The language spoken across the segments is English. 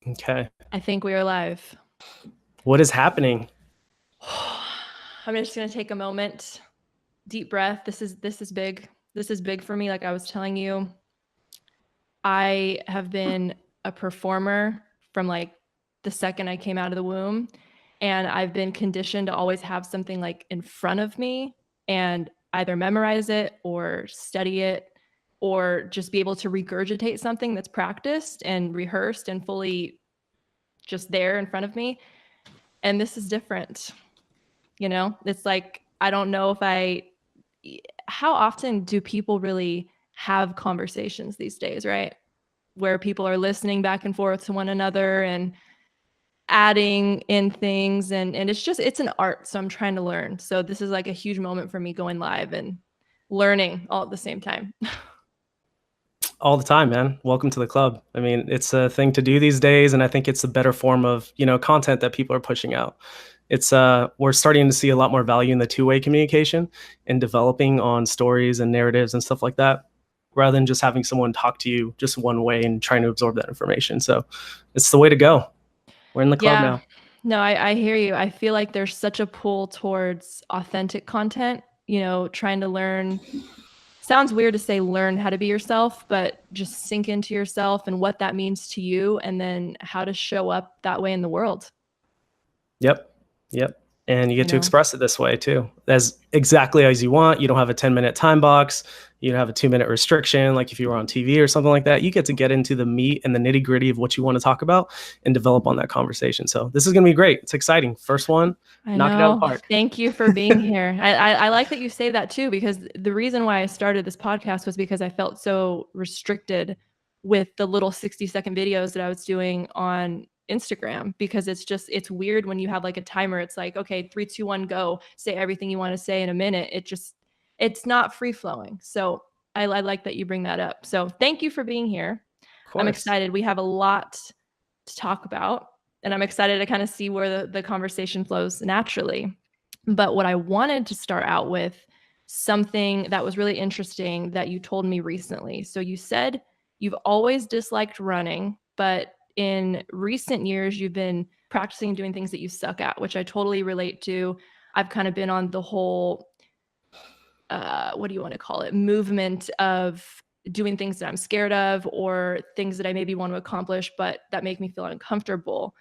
Okay. I think we are live. What is happening? I'm just gonna take a moment, deep breath. This is big. This is big for me. Like I was telling you, I have been a performer from like the second I came out of the womb, and I've been conditioned to always have something like in front of me and either memorize it or study it or just be able to regurgitate something that's practiced and rehearsed and fully just there in front of me. And this is different. It's like, I don't know if I, how often do people really have conversations these days, right? Where people are listening back and forth to one another and adding in things. And it's an art. So I'm trying to learn. So this is like a huge moment for me going live and learning all at the same time. All the time, man. Welcome to the club. I mean, it's a thing to do these days, and I think it's a better form of, content that people are pushing out. It's we're starting to see a lot more value in the two-way communication and developing on stories and narratives and stuff like that, rather than just having someone talk to you just one way and trying to absorb that information. So it's the way to go. We're in the club Yeah. now. No, I hear you. I feel like there's such a pull towards authentic content, trying to learn. Sounds weird to say learn how to be yourself, but just sink into yourself and what that means to you and then how to show up that way in the world. Yep. Yep. And you You get to know? express it this way too, as exactly as you want. You don't have a 10-minute time box. You don't have a 2-minute restriction. Like if you were on TV or something like that, you get to get into the meat and the nitty gritty of what you want to talk about and develop on that conversation. So this is going to be great. It's exciting. First one, I knock it out of know. the park. Thank you for being here. I like that you say that too, because the reason why I started this podcast was because I felt so restricted with the little 60-second videos that I was doing on Instagram, because it's weird when you have like a timer. It's like, okay, 3, 2, 1, go, say everything you want to say in a minute. It's not free flowing. So I like that you bring that up. So thank you for being here. Of I'm course. excited. We have a lot to talk about, and I'm excited to kind of see where the conversation flows naturally. But what I wanted to start out with, something that was really interesting that you told me recently. So you said you've always disliked running, but in recent years, you've been practicing doing things that you suck at, which I totally relate to. I've kind of been on the whole, what do you want to call it, movement of doing things that I'm scared of or things that I maybe want to accomplish, but that make me feel uncomfortable.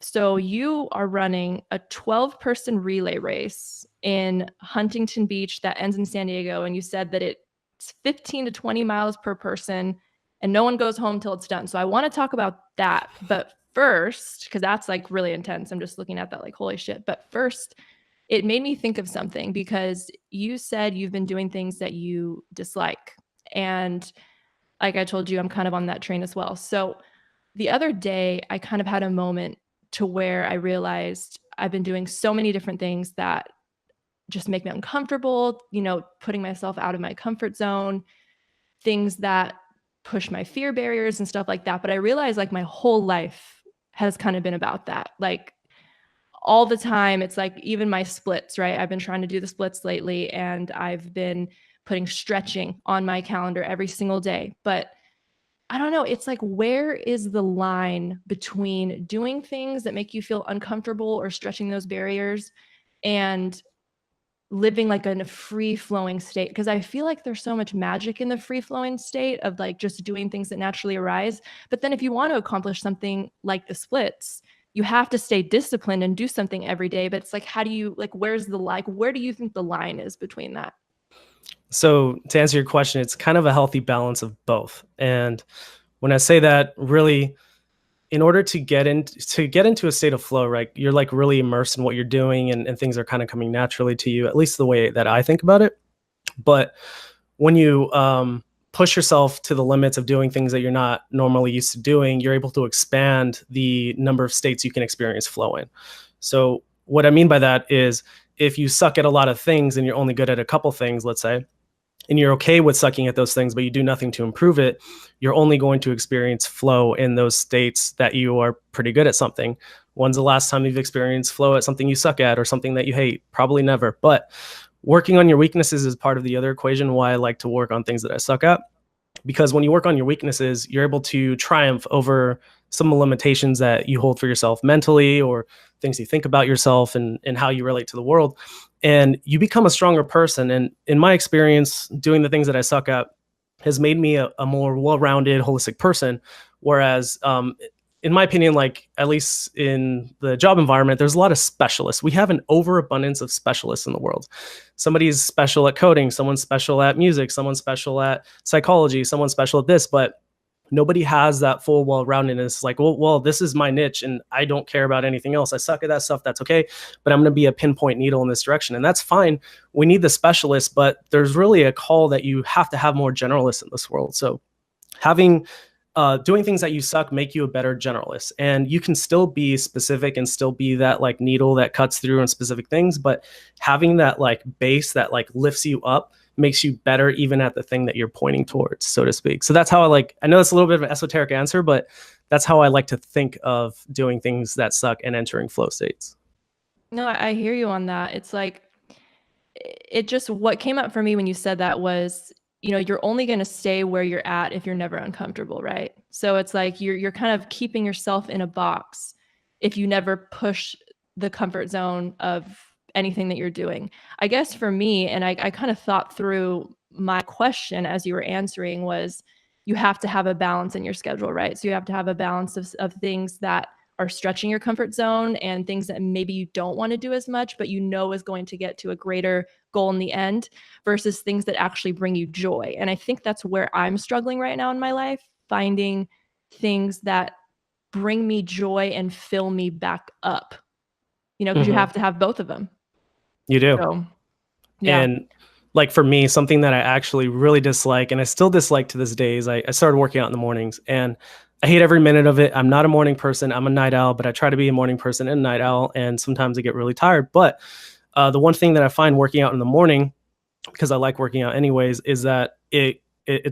So you are running a 12-person relay race in Huntington Beach that ends in San Diego. And you said that it's 15 to 20 miles per person and no one goes home till it's done. So I want to talk about that. But first, because that's like really intense, I'm just looking at that like, holy shit. But first, it made me think of something, because you said you've been doing things that you dislike. And like I told you, I'm kind of on that train as well. So the other day, I kind of had a moment to where I realized I've been doing so many different things that just make me uncomfortable, putting myself out of my comfort zone, things that push my fear barriers and stuff like that. But I realized like my whole life has kind of been about that. Like all the time, it's like even my splits, right? I've been trying to do the splits lately, and I've been putting stretching on my calendar every single day. But I don't know. It's like, where is the line between doing things that make you feel uncomfortable or stretching those barriers and living like in a free flowing state? Because I feel like there's so much magic in the free flowing state of like just doing things that naturally arise. But then if you want to accomplish something like the splits, you have to stay disciplined and do something every day. But it's like, how do you, like, where's the, like, where do you think the line is between that? So to answer your question, it's kind of a healthy balance of both. And when I say that, really, in order to get into a state of flow, right, you're like really immersed in what you're doing, and things are kind of coming naturally to you, at least the way that I think about it. But when you push yourself to the limits of doing things that you're not normally used to doing, you're able to expand the number of states you can experience flow in. So what I mean by that is, if you suck at a lot of things and you're only good at a couple things, let's say, and you're okay with sucking at those things, but you do nothing to improve it, you're only going to experience flow in those states that you are pretty good at something. When's the last time you've experienced flow at something you suck at or something that you hate? Probably never. But working on your weaknesses is part of the other equation, why I like to work on things that I suck at. Because when you work on your weaknesses, you're able to triumph over some limitations that you hold for yourself mentally, or things you think about yourself, and how you relate to the world. And you become a stronger person. And in my experience, doing the things that I suck at has made me a more well-rounded, holistic person. Whereas, in my opinion, like at least in the job environment, there's a lot of specialists. We have an overabundance of specialists in the world. Somebody's special at coding, someone's special at music, someone's special at psychology, someone's special at this, but nobody has that full well-roundedness. Like, well, this is my niche and I don't care about anything else. I suck at that stuff. That's okay. But I'm going to be a pinpoint needle in this direction. And that's fine. We need the specialists, but there's really a call that you have to have more generalists in this world. So having doing things that you suck make you a better generalist, and you can still be specific and still be that like needle that cuts through on specific things, but having that like base that like lifts you up makes you better even at the thing that you're pointing towards, so to speak. So that's how I know it's a little bit of an esoteric answer, but that's how I like to think of doing things that suck and entering flow states. No, I hear you on that. It's like, it just, what came up for me when you said that was, you're only going to stay where you're at if you're never uncomfortable, right? So it's like you're kind of keeping yourself in a box if you never push the comfort zone of anything that you're doing. I guess for me, and I kind of thought through my question as you were answering, was you have to have a balance in your schedule, right? So you have to have a balance of things that are stretching your comfort zone and things that maybe you don't want to do as much, but is going to get to a greater goal in the end, versus things that actually bring you joy. And I think that's where I'm struggling right now in my life, finding things that bring me joy and fill me back up, because you have to have both of them. You do. So, yeah. And like for me, something that I actually really dislike, and I still dislike to this day, is I started working out in the mornings, and I hate every minute of it. I'm not a morning person. I'm a night owl, but I try to be a morning person and a night owl. And sometimes I get really tired. But the one thing that I find working out in the morning, because I like working out anyways, is that it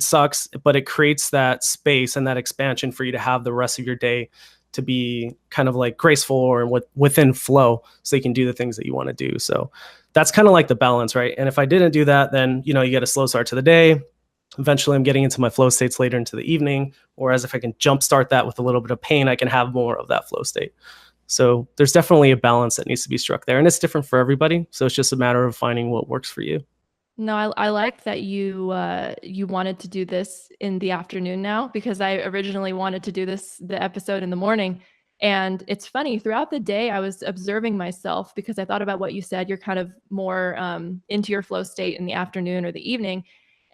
sucks, but it creates that space and that expansion for you to have the rest of your day to be kind of like graceful or within flow, so you can do the things that you want to do. So that's kind of like the balance, right? And if I didn't do that, then you get a slow start to the day. Eventually I'm getting into my flow states later into the evening. Whereas if I can jumpstart that with a little bit of pain, I can have more of that flow state. So there's definitely a balance that needs to be struck there, and it's different for everybody. So it's just a matter of finding what works for you. No, I like that you wanted to do this in the afternoon now, because I originally wanted to do the episode in the morning. And it's funny, throughout the day, I was observing myself, because I thought about what you said. You're kind of more into your flow state in the afternoon or the evening.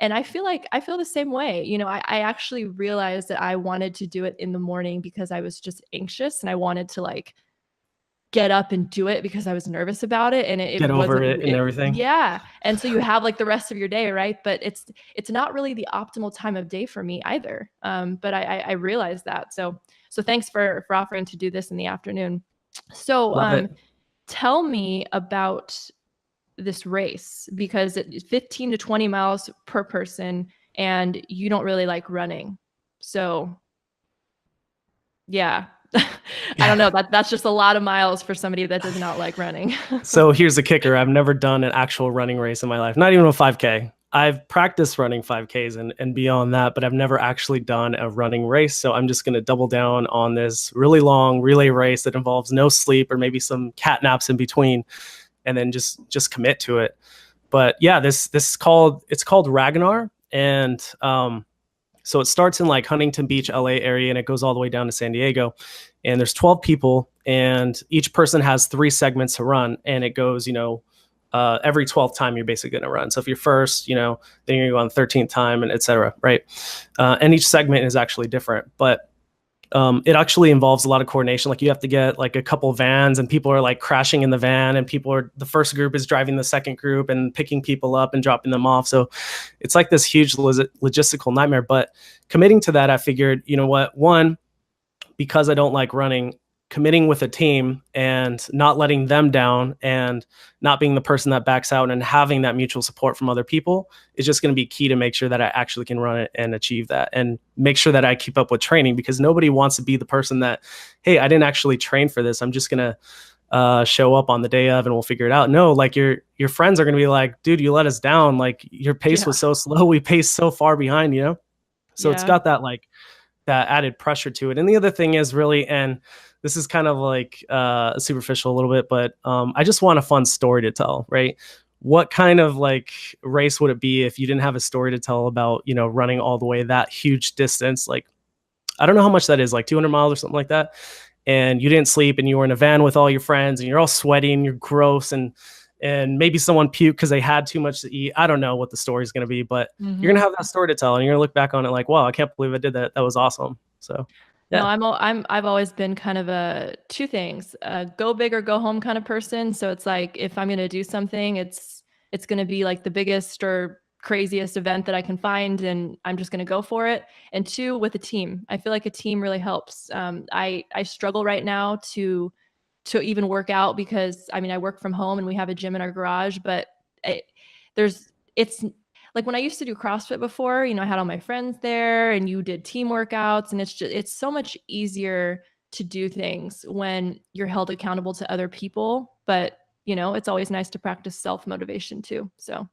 And I feel the same way. I actually realized that I wanted to do it in the morning because I was just anxious and I wanted to like get up and do it because I was nervous about it. And it Get over wasn't, it and everything. yeah. And so you have like the rest of your day, right? But it's not really the optimal time of day for me either. But I realized that. So thanks for offering to do this in the afternoon. So Love it. tell me about this race, because it's 15 to 20 miles per person and you don't really like running. So yeah. I don't know. That's just a lot of miles for somebody that does not like running. So here's the kicker. I've never done an actual running race in my life, not even a 5K. I've practiced running 5Ks and beyond that, but I've never actually done a running race. So I'm just going to double down on this really long relay race that involves no sleep or maybe some cat naps in between, and then just commit to it. But yeah, it's called Ragnar. And so it starts in like Huntington Beach, LA area, and it goes all the way down to San Diego. And there's 12 people, and each person has 3 segments to run. And it goes, every 12th time you're basically going to run. So if you're first, then you're going to go on 13th time, and et cetera, right? And each segment is actually different. But it actually involves a lot of coordination. Like you have to get like a couple vans, and people are like crashing in the van, and the first group is driving the second group and picking people up and dropping them off. So it's like this huge logistical nightmare. But committing to that, I figured, you know what, one, because I don't like running, committing with a team and not letting them down and not being the person that backs out and having that mutual support from other people is just going to be key to make sure that I actually can run it and achieve that, and make sure that I keep up with training, because nobody wants to be the person that, hey, I didn't actually train for this. I'm just going to show up on the day of and we'll figure it out. No, like your friends are going to be like, dude, you let us down. Like your pace was so slow. We paced so far behind, So it's got that that added pressure to it. And the other thing is really, and this is kind of like superficial a little bit, but I just want a fun story to tell, right? What kind of like race would it be if you didn't have a story to tell about, you know, running all the way that huge distance? Like, I don't know how much that is, like 200 miles or something like that. And you didn't sleep and you were in a van with all your friends and you're all sweaty and you're gross and maybe someone puked because they had too much to eat. I don't know what the story's going to be, but you're going to have that story to tell and you're going to look back on it like, wow, I can't believe I did that. That was awesome. So, No, yeah, I've always been kind of a two things, go big or go home kind of person. So it's like if I'm going to do something, it's going to be like the biggest or craziest event that I can find, and I'm just going to go for it. And two, with a team, I feel like a team really helps. I struggle right now to even work out because I mean I work from home and we have a gym in our garage, but it, it's like when I used to do CrossFit before, you know, I had all my friends there and you did team workouts, and it's so much easier to do things when you're held accountable to other people. But, you know, it's always nice to practice self-motivation too. So,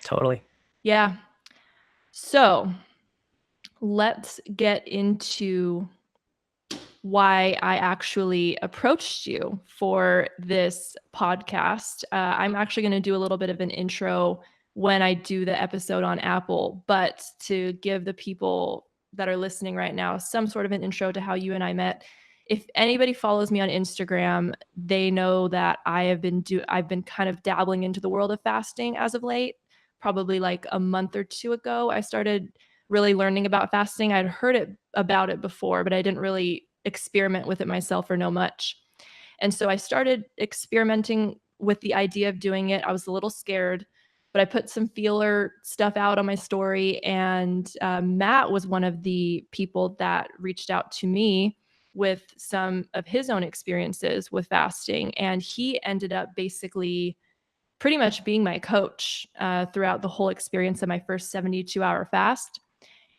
totally. yeah. So, let's get into why I actually approached you for this podcast. I'm actually going to do a little bit of an intro when I do the episode on Apple, but to give the people that are listening right now some sort of an intro to how you and I met. If anybody follows me on Instagram, they know that I've been kind of dabbling into the world of fasting as of late. Probably like a month or two ago, I started really learning about fasting. I'd heard about it before, but I didn't really experiment with it myself or know much. And so I started experimenting with the idea of doing it. I was a little scared, but I put some feeler stuff out on my story. And Matt was one of the people that reached out to me with some of his own experiences with fasting. And he ended up basically pretty much being my coach throughout the whole experience of my first 72-hour fast.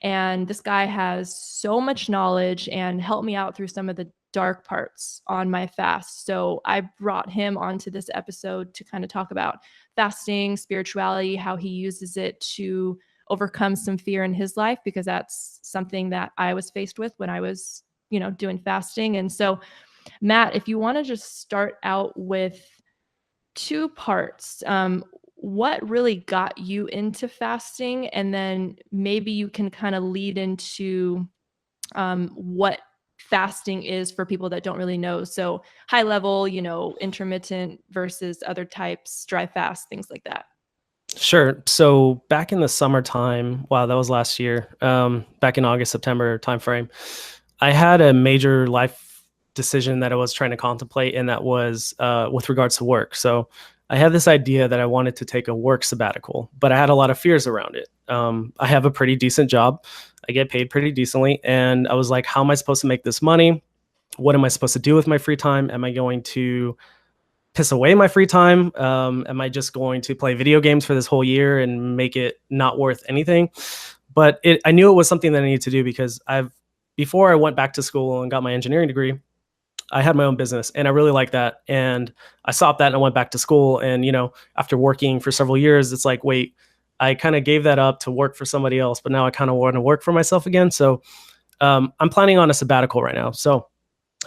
And this guy has so much knowledge and helped me out through some of the dark parts on my fast. So I brought him onto this episode to kind of talk about fasting, spirituality, how he uses it to overcome some fear in his life, because that's something that I was faced with when I was, you know, doing fasting. And so, Matt, if you want to just start out with two parts. What really got you into fasting? And then maybe you can kind of lead into what fasting is for people that don't really know. So high level, you know, intermittent versus other types, dry fast, things like that. Sure. So back in the summertime, wow, that was last year, back in August, September timeframe, I had a major life decision that I was trying to contemplate, and that was with regards to work. So I had this idea that I wanted to take a work sabbatical, but I had a lot of fears around it. I have a pretty decent job. I get paid pretty decently. And I was like, how am I supposed to make this money? What am I supposed to do with my free time? Am I going to piss away my free time? Am I just going to play video games for this whole year and make it not worth anything? But I knew it was something that I needed to do because before I went back to school and got my engineering degree, I had my own business and I really liked that. And I stopped that and I went back to school. And, you know, after working for several years, it's like, wait, I kind of gave that up to work for somebody else, but now I kind of want to work for myself again. So I'm planning on a sabbatical right now. So,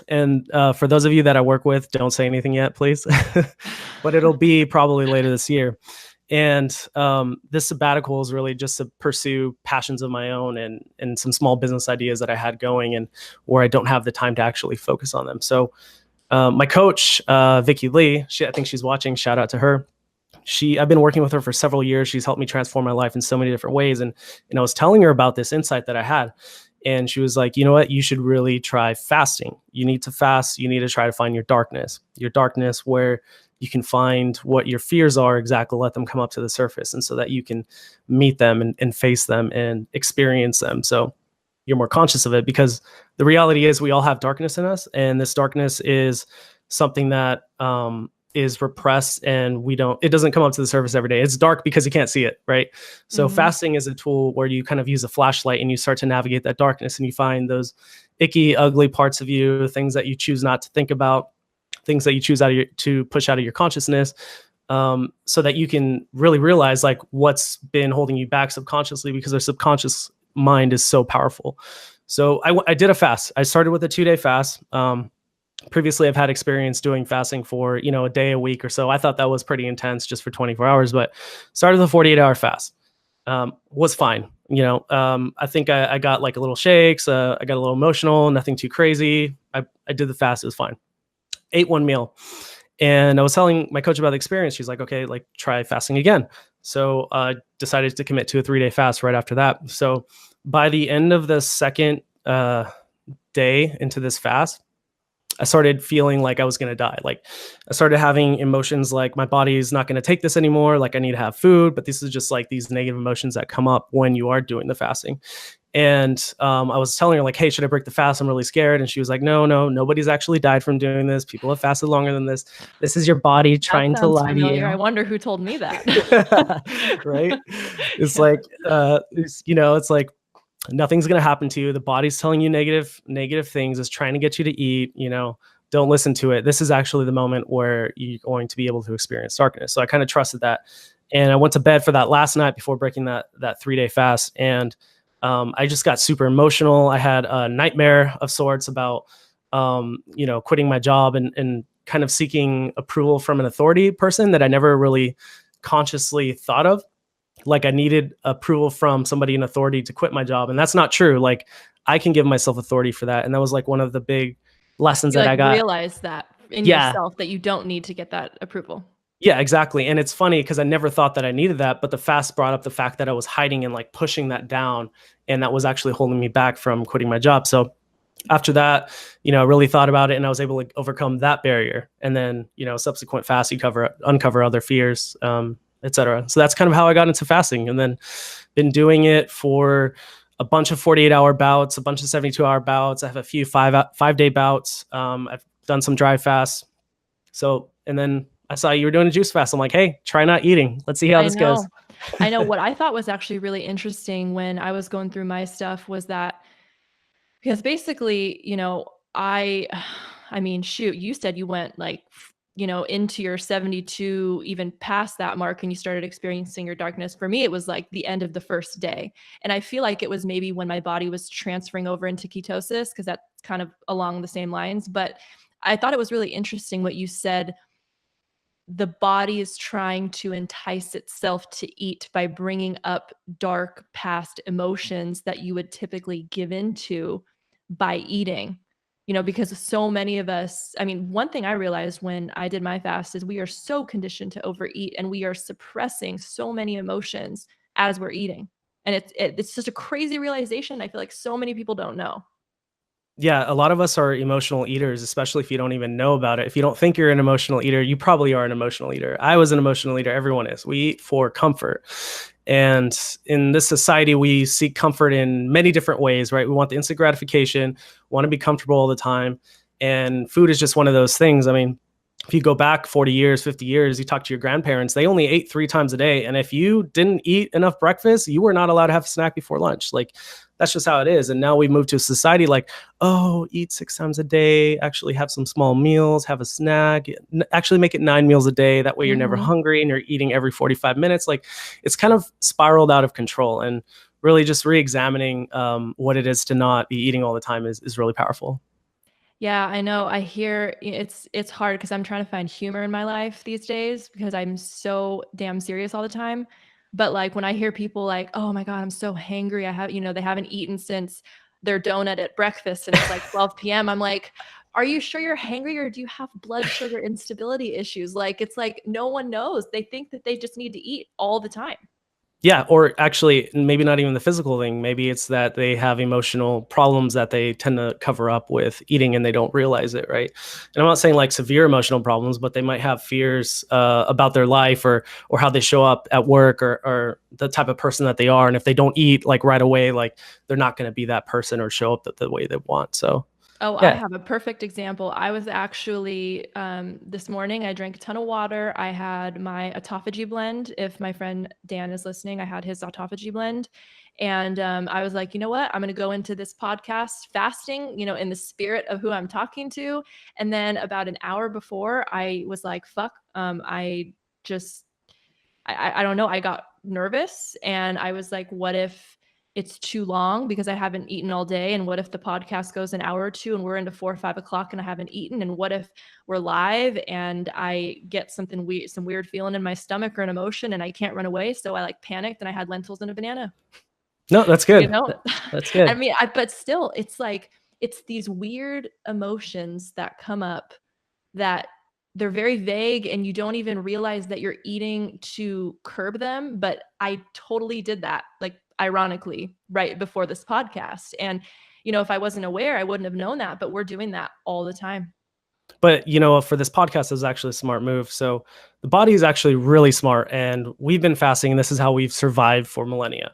and for those of you that I work with, don't say anything yet, please. But it'll be probably later this year. And this sabbatical is really just to pursue passions of my own and some small business ideas that I had going and where I don't have the time to actually focus on them. So my coach, Vicky Lee, I think she's watching. Shout out to her. I've been working with her for several years. She's helped me transform my life in so many different ways. And I was telling her about this insight that I had. And she was like, you know what? You should really try fasting. You need to fast. You need to try to find your darkness where you can find what your fears are, exactly, let them come up to the surface. And so that you can meet them and face them and experience them. So you're more conscious of it, because the reality is we all have darkness in us. And this darkness is something that is repressed, and it doesn't come up to the surface every day. It's dark because you can't see it, right? So fasting is a tool where you kind of use a flashlight and you start to navigate that darkness, and you find those icky, ugly parts of you, things that you choose not to think about, things that you choose to push out of your consciousness, so that you can really realize like what's been holding you back subconsciously, because our subconscious mind is so powerful. So I did a fast. I started with a 2-day fast. Previously I've had experience doing fasting for, a day a week or so. I thought that was pretty intense just for 24 hours, but started with a 48-hour fast. Was fine. I think I got like a little shakes. I got a little emotional, nothing too crazy. I did the fast. It was fine. Ate one meal. And I was telling my coach about the experience. She's like, okay, like try fasting again. So I decided to commit to a 3-day fast right after that. So by the end of the second day into this fast, I started feeling like I was going to die. Like I started having emotions like my body is not going to take this anymore. Like I need to have food, but this is just like these negative emotions that come up when you are doing the fasting. And I was telling her like, hey, should I break the fast? I'm really scared. And she was like, no, nobody's actually died from doing this. People have fasted longer than this. This is your body That trying to sounds lie to familiar. I you. wonder who told me that. Right. It's Yeah. like, it's like, nothing's going to happen to you. The body's telling you negative things, is trying to get you to eat. Don't listen to it. This is actually the moment where you're going to be able to experience darkness. So I kind of trusted that. And I went to bed for that last night before breaking that 3-day fast. And I just got super emotional. I had a nightmare of sorts about, quitting my job and kind of seeking approval from an authority person that I never really consciously thought of. Like I needed approval from somebody in authority to quit my job. And that's not true. Like I can give myself authority for that. And that was like one of the big lessons You that like I got. realize that in Yeah. yourself that you don't need to get that approval. Yeah, exactly. And it's funny because I never thought that I needed that, but the fast brought up the fact that I was hiding and like pushing that down. And that was actually holding me back from quitting my job. So after that, I really thought about it and I was able to overcome that barrier. And then, subsequent fast, uncover other fears, etc. So that's kind of how I got into fasting, and then been doing it for a bunch of 48-hour bouts, a bunch of 72-hour bouts. I have a few 5-day bouts. I've done some dry fasts. So, and then I saw you were doing a juice fast. I'm like, hey, try not eating. Let's see how I this goes. know. I know what I thought was actually really interesting when I was going through my stuff was that because basically, I I mean, shoot, you said you went like into your 72, even past that mark, and you started experiencing your darkness. For me, it was like the end of the first day. And I feel like it was maybe when my body was transferring over into ketosis, because that's kind of along the same lines. But I thought it was really interesting what you said. The body is trying to entice itself to eat by bringing up dark past emotions that you would typically give into by eating. Because so many of us, I mean, one thing I realized when I did my fast is we are so conditioned to overeat and we are suppressing so many emotions as we're eating. And it's just a crazy realization. I feel like so many people don't know. Yeah, a lot of us are emotional eaters, especially if you don't even know about it. If you don't think you're an emotional eater, you probably are an emotional eater. I was an emotional eater. Everyone is. We eat for comfort. And in this society, we seek comfort in many different ways, right? We want the instant gratification, want to be comfortable all the time. And food is just one of those things. I mean, if you go back 40 years, 50 years, you talk to your grandparents, they only ate 3 times a day. And if you didn't eat enough breakfast, you were not allowed to have a snack before lunch. Like that's just how it is. And now we've moved to a society like, oh, eat 6 times a day, actually have some small meals, have a snack, actually make it 9 meals a day. That way you're never Mm-hmm. hungry and you're eating every 45 minutes. Like it's kind of spiraled out of control, and really just re-examining what it is to not be eating all the time is really powerful. Yeah, I know. I hear it's hard because I'm trying to find humor in my life these days because I'm so damn serious all the time. But like when I hear people like, "Oh my God, I'm so hangry. I have, they haven't eaten since their donut at breakfast and it's like 12 p.m." I'm like, "Are you sure you're hangry or do you have blood sugar instability issues?" Like it's like no one knows. They think that they just need to eat all the time. Yeah, or actually, maybe not even the physical thing. Maybe it's that they have emotional problems that they tend to cover up with eating and they don't realize it, right? And I'm not saying like severe emotional problems, but they might have fears about their life or how they show up at work or the type of person that they are. And if they don't eat like right away, like they're not going to be that person or show up the way they want. So, Oh, I yeah. have a perfect example. I was actually this morning, I drank a ton of water. I had my autophagy blend. If my friend Dan is listening, I had his autophagy blend. And I was like, you know what? I'm going to go into this podcast fasting, in the spirit of who I'm talking to. And then about an hour before, I was like, fuck, I just, I don't know. I got nervous and I was like, what if it's too long because I haven't eaten all day? And what if the podcast goes an hour or two and we're into 4 or 5 o'clock and I haven't eaten? And what if we're live and I get something weird, some weird feeling in my stomach or an emotion and I can't run away? So I like panicked and I had lentils and a banana, No, that's you good. know? That's I good. mean, but still, it's like, it's these weird emotions that come up that they're very vague and you don't even realize that you're eating to curb them. But I totally did that, like ironically, right before this podcast. And, if I wasn't aware, I wouldn't have known that, but we're doing that all the time. But for this podcast, it was actually a smart move. So the body is actually really smart, and we've been fasting, and this is how we've survived for millennia.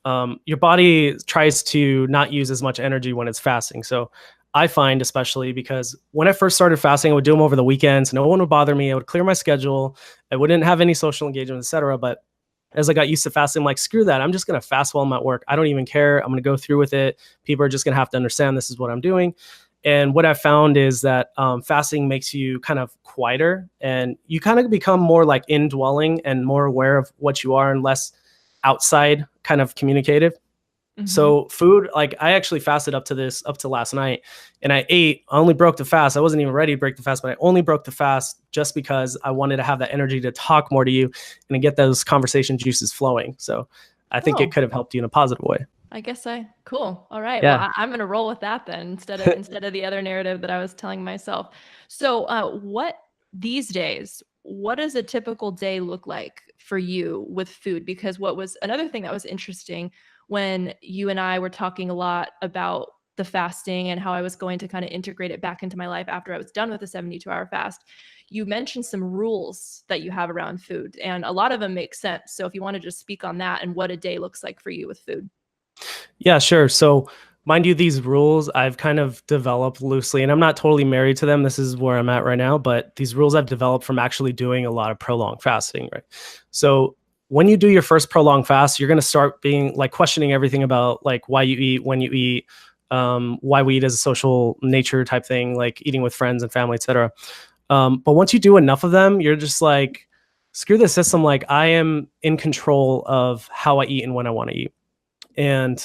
Your body tries to not use as much energy when it's fasting. So I find, especially because when I first started fasting, I would do them over the weekends. No one would bother me. I would clear my schedule. I wouldn't have any social engagement, etc. But as I got used to fasting, I'm like, screw that. I'm just going to fast while I'm at work. I don't even care. I'm going to go through with it. People are just going to have to understand this is what I'm doing. And what I found is that fasting makes you kind of quieter, and you kind of become more like indwelling and more aware of what you are and less outside kind of communicative. Mm-hmm. So food, like I actually fasted up to last night, and I only broke the fast. I wasn't even ready to break the fast, but I only broke the fast just because I wanted to have that energy to talk more to you and to get those conversation juices flowing. So I think it Oh, could have helped you in a positive way. cool. All right. Well, Yeah. I'm going to roll with that then instead of the other narrative that I was telling myself. So, what these days, what does a typical day look like for you with food? Because what was another thing that was interesting when you and I were talking a lot about the fasting and how I was going to kind of integrate it back into my life after I was done with the 72-hour fast. You mentioned some rules that you have around food, and a lot of them make sense. So, if you want to just speak on that and what a day looks like for you with food. Yeah, sure. So, mind you, these rules I've kind of developed loosely, and I'm not totally married to them. This is where I'm at right now, but these rules I've developed from actually doing a lot of prolonged fasting, right? So, when you do your first prolonged fast, you're going to start being like questioning everything about like why you eat, when you eat, why we eat as a social nature type thing, like eating with friends and family, etc. But once you do enough of them, you're just like, screw the system. Like I am in control of how I eat and when I want to eat. And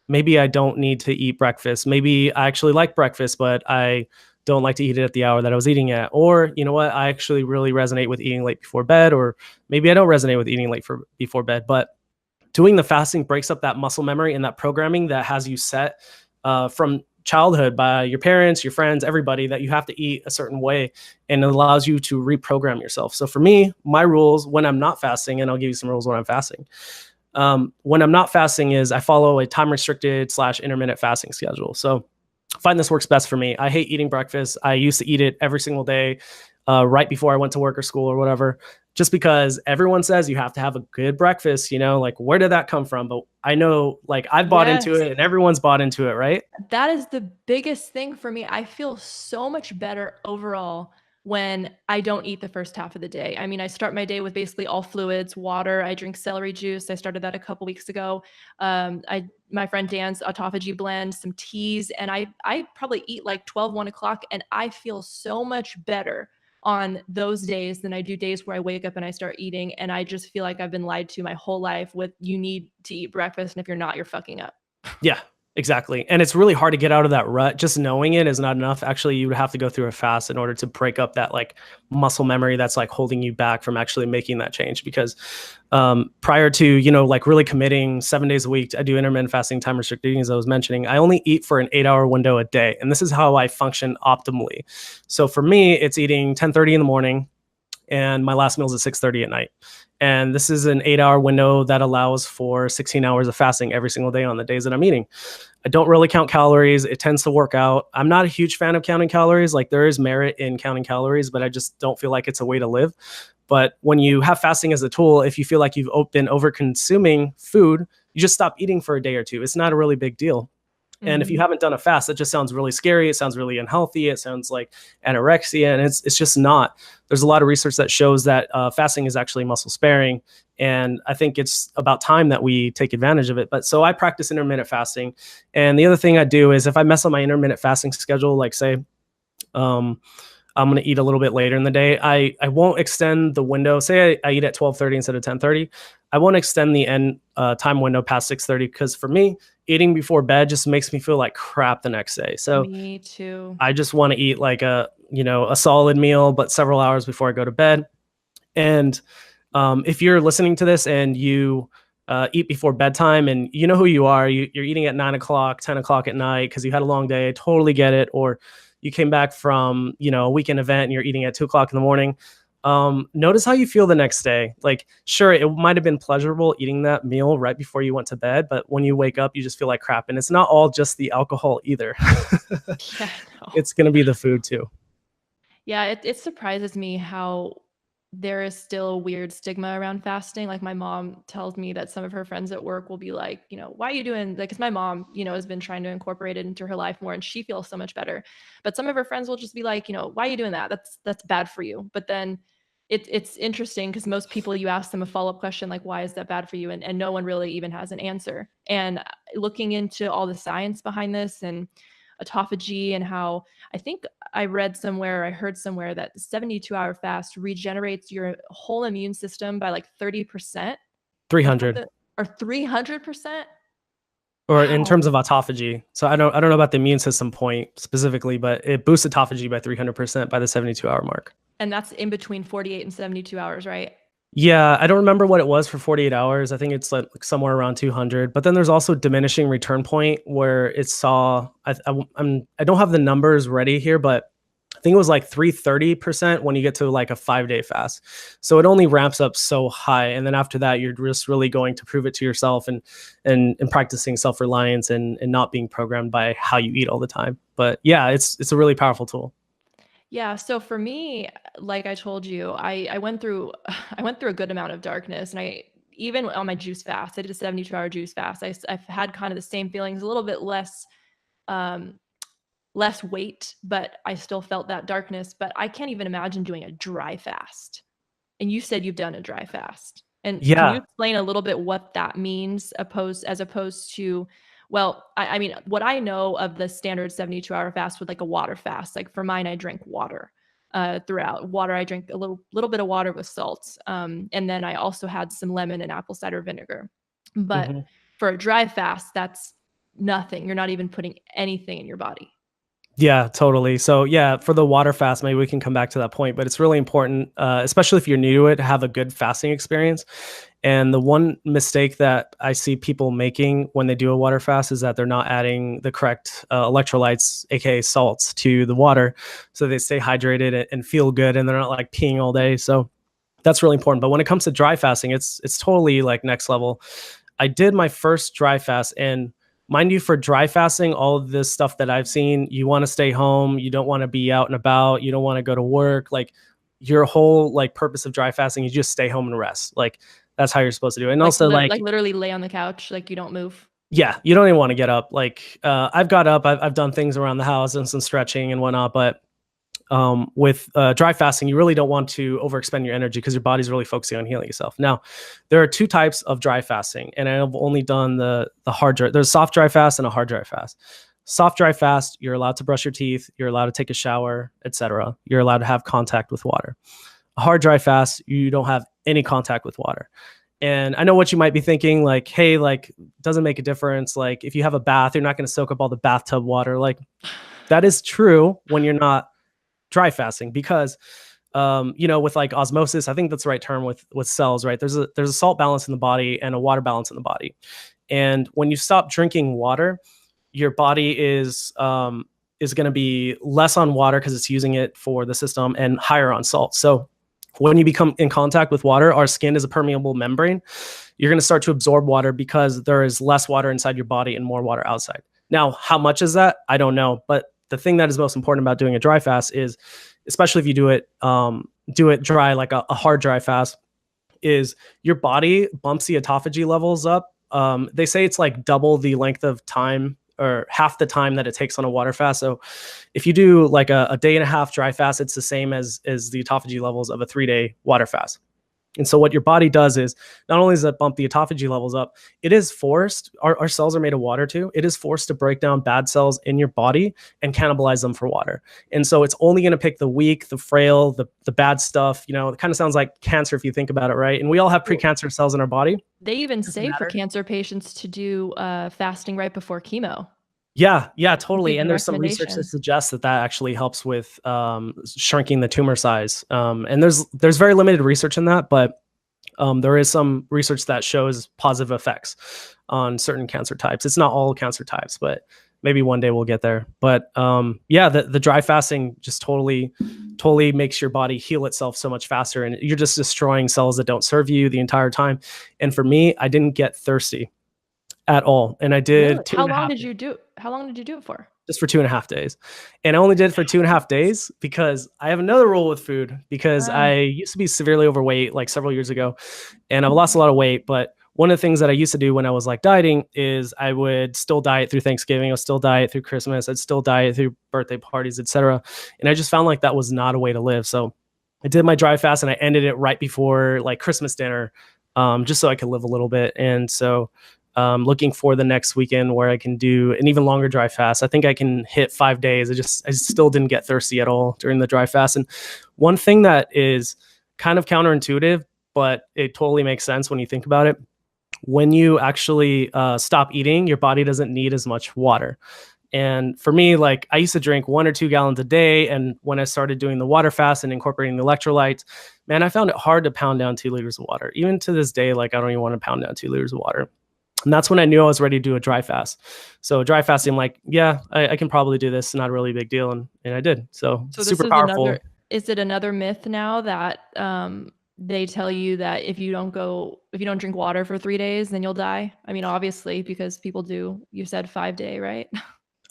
maybe I don't need to eat breakfast. Maybe I actually like breakfast, but I don't like to eat it at the hour that I was eating at. Or you know what, I actually really resonate with eating late before bed, or maybe I don't resonate with eating before bed. But doing the fasting breaks up that muscle memory and that programming that has you set from childhood by your parents, your friends, everybody, that you have to eat a certain way, and it allows you to reprogram yourself. So for me, my rules when I'm not fasting, and I'll give you some rules when I'm fasting. When I'm not fasting is I follow a time restricted / intermittent fasting schedule. So I find this works best for me. I hate eating breakfast. I used to eat it every single day, right before I went to work or school or whatever, just because everyone says you have to have a good breakfast, like where did that come from? But I know like I've bought into Yes. it and everyone's bought into it, right? That is the biggest thing for me. I feel so much better overall when I don't eat the first half of the day. I mean, I start my day with basically all fluids, water. I drink celery juice. I started that a couple weeks ago. My friend Dan's autophagy blend, some teas, and I probably eat like 12, 1 o'clock, and I feel so much better on those days than I do days where I wake up and I start eating, and I just feel like I've been lied to my whole life with you need to eat breakfast, and if you're not, you're fucking up. Yeah, exactly. And it's really hard to get out of that rut. Just knowing it is not enough. Actually, you would have to go through a fast in order to break up that like muscle memory that's like holding you back from actually making that change. Because prior to, like really committing 7 days a week, I do intermittent fasting, time restricted eating, as I was mentioning. I only eat for an 8-hour window a day. And this is how I function optimally. So for me, it's eating 10:30 in the morning, and my last meal is at 6:30 at night. And this is an 8-hour window that allows for 16 hours of fasting every single day on the days that I'm eating. I don't really count calories. It tends to work out. I'm not a huge fan of counting calories. Like there is merit in counting calories, but I just don't feel like it's a way to live. But when you have fasting as a tool, if you feel like you've been over consuming food, you just stop eating for a day or two. It's not a really big deal. And if you Mhm. haven't done a fast, that just sounds really scary. It sounds really unhealthy. It sounds like anorexia, and it's just not. There's a lot of research that shows that fasting is actually muscle sparing, and I think it's about time that we take advantage of it. But so I practice intermittent fasting, and the other thing I do is if I mess up my intermittent fasting schedule, like say um, I'm going to eat a little bit later in the day, I won't extend the window. Say I eat at 12:30 instead of 10:30. I won't extend the end time window past 6:30 because for me, eating before bed just makes me feel like crap the next day. So Me too. I just want to eat like a solid meal, but several hours before I go to bed. And if you're listening to this and you eat before bedtime and you know who you are, you're eating at 9 o'clock, 10 o'clock at night because you had a long day, I totally get it. Or you came back from, a weekend event and you're eating at 2 o'clock in the morning. Notice how you feel the next day. Like, sure, it might have been pleasurable eating that meal right before you went to bed, but when you wake up, you just feel like crap. And it's not all just the alcohol either. Yeah, I know. It's going to be the food too. Yeah, it surprises me how there is still a weird stigma around fasting. Like my mom tells me that some of her friends at work will be like, why are you doing like, because my mom, has been trying to incorporate it into her life more and she feels so much better. But some of her friends will just be like, why are you doing that? That's bad for you. But then it's interesting because most people you ask them a follow-up question like, why is that bad for you? And no one really even has an answer. And looking into all the science behind this and autophagy and how I think I read somewhere, I heard somewhere that the 72-hour fast regenerates your whole immune system by like 30% or 300. something, or 300%. Or in Wow. terms of autophagy. So I don't know about the immune system point specifically, but it boosts autophagy by 300% by the 72-hour mark. And that's in between 48 and 72 hours, right? Yeah, I don't remember what it was for 48 hours. I think it's like somewhere around 200. But then there's also diminishing return point where it saw. I don't have the numbers ready here, but I think it was like 330% when you get to like a 5-day fast. So it only ramps up so high, and then after that, you're just really going to prove it to yourself and practicing self reliance and not being programmed by how you eat all the time. But yeah, it's a really powerful tool. Yeah, so for me, like I told you, I went through I went through a good amount of darkness, and I even on my juice fast, I did a 72-hour juice fast. I've had kind of the same feelings, a little bit um, less weight, but I still felt that darkness. But I can't even imagine doing a dry fast. And you said you've done a dry fast. And can you Yeah, explain a little bit what that means as opposed to, well, I mean, what I know of the standard 72-hour fast with like a water fast, like for mine, I drink water throughout. Water, I drink a little bit of water with salt. And then I also had some lemon and apple cider vinegar. But hmm, for a dry fast, that's nothing. You're not even putting anything in your body. yeah, totally. So yeah, for the water fast, maybe we can come back to that point, but it's really important, especially if you're new to it, to have a good fasting experience. And the one mistake that I see people making when they do a water fast is that they're not adding the correct electrolytes, aka salts, to the water, so they stay hydrated and feel good, and they're not like peeing all day. So that's really important. But when it comes to dry fasting, it's totally like next level. I did my first dry fast, and mind you, for dry fasting, all of this stuff that I've seen, you want to stay home, you don't want to be out and about, you don't want to go to work. Like your whole like purpose of dry fasting is just stay home and rest. Like that's how you're supposed to do it. And also Like like literally lay on the couch, like you don't move. yeah, you don't even want to get up. Like I've got up, I've done things around the house and some stretching and whatnot, but with dry fasting, you really don't want to overexpend your energy because your body's really focusing on healing yourself. Now, there are two types of dry fasting, and I've only done the hard dry. There's soft dry fast and a hard dry fast. Soft dry fast, you're allowed to brush your teeth, you're allowed to take a shower, etc. You're allowed to have contact with water. A hard dry fast, you don't have any contact with water. And I know what you might be thinking, like, hey, like, doesn't make a difference. Like, if you have a bath, you're not going to soak up all the bathtub water. Like, that is true when you're not dry fasting because with like osmosis, I think that's the right term with cells, right? There's a salt balance in the body and a water balance in the body. And when you stop drinking water, your body is going to be less on water because it's using it for the system and higher on salt. So when you become in contact with water, our skin is a permeable membrane. You're going to start to absorb water because there is less water inside your body and more water outside. Now, how much is that? I don't know. But the thing that is most important about doing a dry fast is, especially if you do it dry, like a hard dry fast, is your body bumps the autophagy levels up. They say it's like double the length of time or half the time that it takes on a water fast. So if you do like a day and a half dry fast, it's the same as the autophagy levels of a 3-day water fast. And so what your body does is not only does it bump the autophagy levels up, it is forced, our cells are made of water too. It is forced to break down bad cells in your body and cannibalize them for water. And so it's only going to pick the weak, the frail, the bad stuff. You know, it kind of sounds like cancer if you think about it, right? And we all have precancerous cells in our body. They even Doesn't say for matter. cancer patients to do fasting right before chemo. Yeah, It's totally. even And a there's some research that recommendation. suggests that that actually helps with shrinking the tumor size. And there's very limited research in that, but there is some research that shows positive effects on certain cancer types. It's not all cancer types, but maybe one day we'll get there. But yeah, the dry fasting just totally makes your body heal itself so much faster, and you're just destroying cells that don't serve you the entire time. And for me, I didn't get thirsty at all, and I Really? did two and a half How long did you do it for? just for 2.5 days. And I only did it for 2.5 days because I have another rule with food because Ah, I used to be severely overweight like several years ago, and I've lost a lot of weight. But one of the things that I used to do when I was like dieting is I would still diet through Thanksgiving, I would still diet through Christmas, I'd still diet through birthday parties, etc. And I just found like that was not a way to live. So I did my dry fast and I ended it right before like Christmas dinner, just so I could live a little bit. And so looking for the next weekend where I can do an even longer dry fast. I think I can hit 5 days. I still didn't get thirsty at all during the dry fast. And one thing that is kind of counterintuitive, but it totally makes sense when you think about it. When you actually stop eating, your body doesn't need as much water. And for me, like I used to drink 1 or 2 gallons a day. And when I started doing the water fast and incorporating the electrolytes, man, I found it hard to pound down 2 liters of water. Even to this day, like I don't even want to pound down 2 liters of water. And that's when I knew I was ready to do a dry fast. So dry fasting, I'm like, yeah, I can probably do this. Not really a big deal. And I did. So so this super is another powerful. is it another myth now that they tell you that if you don't drink water for 3 days, then you'll die? I mean, obviously, because people do. You said 5 day, right?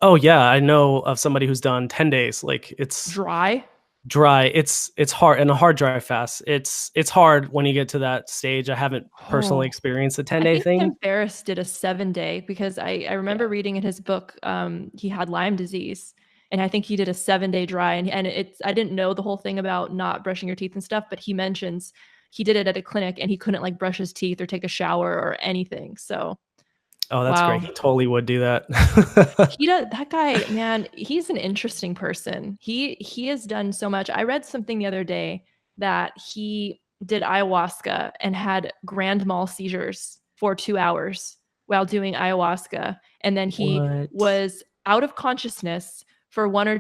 Oh yeah, I know of somebody who's done 10 days. Like it's Dry. dry. It's hard and a hard dry fast. It's hard when you get to that stage. I haven't personally Oh, experienced a 10 I day think thing. Tim Ferriss did a 7 day because I remember Yeah. reading in his book, he had Lyme disease. And I think he did a 7 day dry. And it's, I didn't know the whole thing about not brushing your teeth and stuff, but he mentions he did it at a clinic and he couldn't like brush his teeth or take a shower or anything. So, Oh, that's great. wow. He totally would do that. He does, that guy, man, he's an interesting person. He has done so much. I read something the other day that he did ayahuasca and had grand mal seizures for 2 hours while doing ayahuasca, and then he What? was out of consciousness for 1 or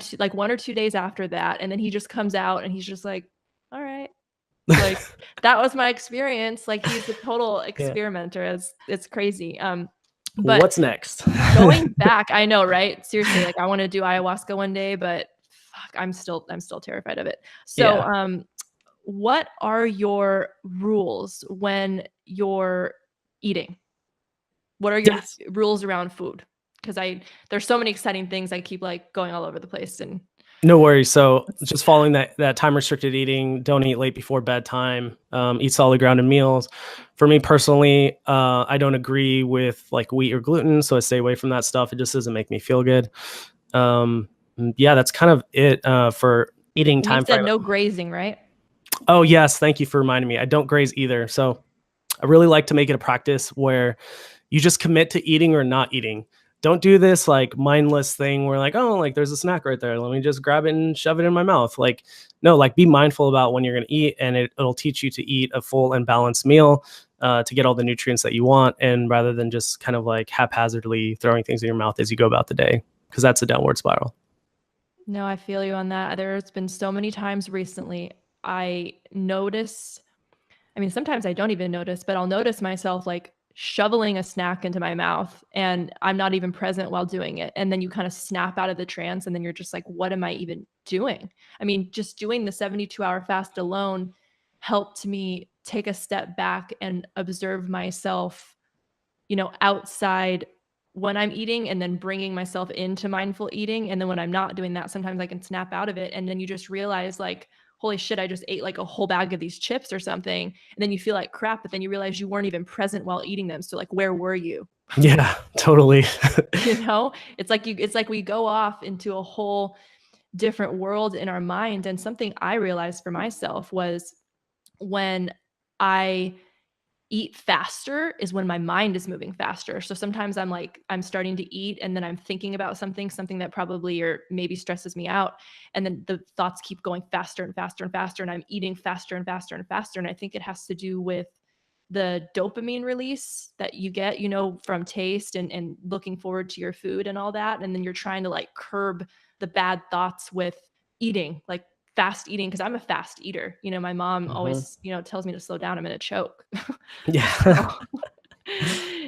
2 days after that, and then he just comes out and he's just like, all right, like that was my experience. Like he's a total Yeah. experimenter. It's crazy. But What's next? going back, I know, right? Seriously, like I want to do ayahuasca one day, but fuck, I'm still terrified of it. So, Yeah. what are your rules when you're eating? What are your Yes. rules around food? Because there's so many exciting things. I keep like going all over the place, and No worries. So let's, just following that time restricted eating, don't eat late before bedtime, eat solid grounded meals. For me personally, I don't agree with like wheat or gluten, so I stay away from that stuff. It just doesn't make me feel good. Yeah, that's kind of it for eating and you time said frame. no grazing, right? Oh yes, thank you for reminding me. I don't graze either. So I really like to make it a practice where you just commit to eating or not eating. Don't do this like mindless thing where like, oh, like there's a snack right there. Let me just grab it and shove it in my mouth. Like, no, like be mindful about when you're going to eat, and it'll teach you to eat a full and balanced meal to get all the nutrients that you want. And rather than just kind of like haphazardly throwing things in your mouth as you go about the day, because that's a downward spiral. No, I feel you on that. There's been so many times recently I notice, I mean, sometimes I don't even notice, but I'll notice myself like shoveling a snack into my mouth and I'm not even present while doing it. And then you kind of snap out of the trance and then you're just like, what am I even doing? I mean, just doing the 72-hour fast alone helped me take a step back and observe myself, outside when I'm eating and then bringing myself into mindful eating. And then when I'm not doing that, sometimes I can snap out of it. And then you just realize, like, holy shit, I just ate like a whole bag of these chips or something. And then you feel like crap, but then you realize you weren't even present while eating them. So, like, where were you? Yeah, totally. It's like we go off into a whole different world in our mind. And something I realized for myself was when I eat faster is when my mind is moving faster. So sometimes I'm starting to eat and then I'm thinking about something that probably or maybe stresses me out. And then the thoughts keep going faster and faster and faster. And I'm eating faster and faster and faster. And I think it has to do with the dopamine release that you get, from taste and looking forward to your food and all that. And then you're trying to like curb the bad thoughts with eating, like fast eating, because I'm a fast eater. My mom Mhm. always, tells me to slow down. I'm going to choke. Yeah. So,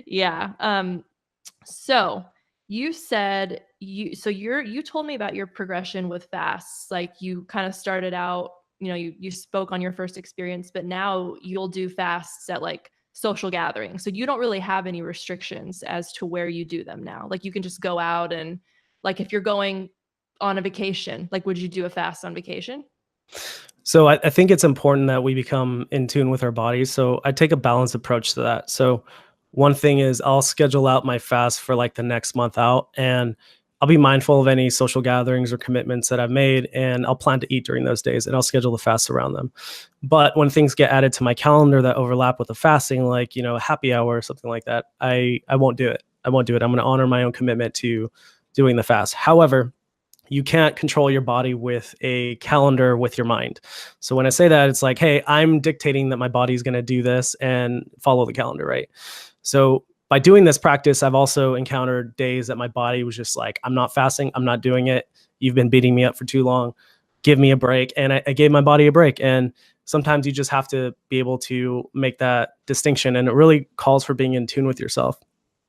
yeah. So you said you told me about your progression with fasts. Like you kind of started out, you spoke on your first experience, but now you'll do fasts at like social gatherings. So you don't really have any restrictions as to where you do them now. Like you can just go out and like if you're going on a vacation, like would you do a fast on vacation? So I think it's important that we become in tune with our bodies. So I take a balanced approach to that. So one thing is I'll schedule out my fast for like the next month out, and I'll be mindful of any social gatherings or commitments that I've made, and I'll plan to eat during those days and I'll schedule the fast around them. But when things get added to my calendar that overlap with the fasting, like, a happy hour or something like that, I won't do it. I won't do it. I'm going to honor my own commitment to doing the fast. However, you can't control your body with a calendar with your mind. So when I say that, it's like, hey, I'm dictating that my body's going to do this and follow the calendar, right? So by doing this practice, I've also encountered days that my body was just like, I'm not fasting, I'm not doing it. You've been beating me up for too long. Give me a break. And I gave my body a break. And sometimes you just have to be able to make that distinction. And it really calls for being in tune with yourself,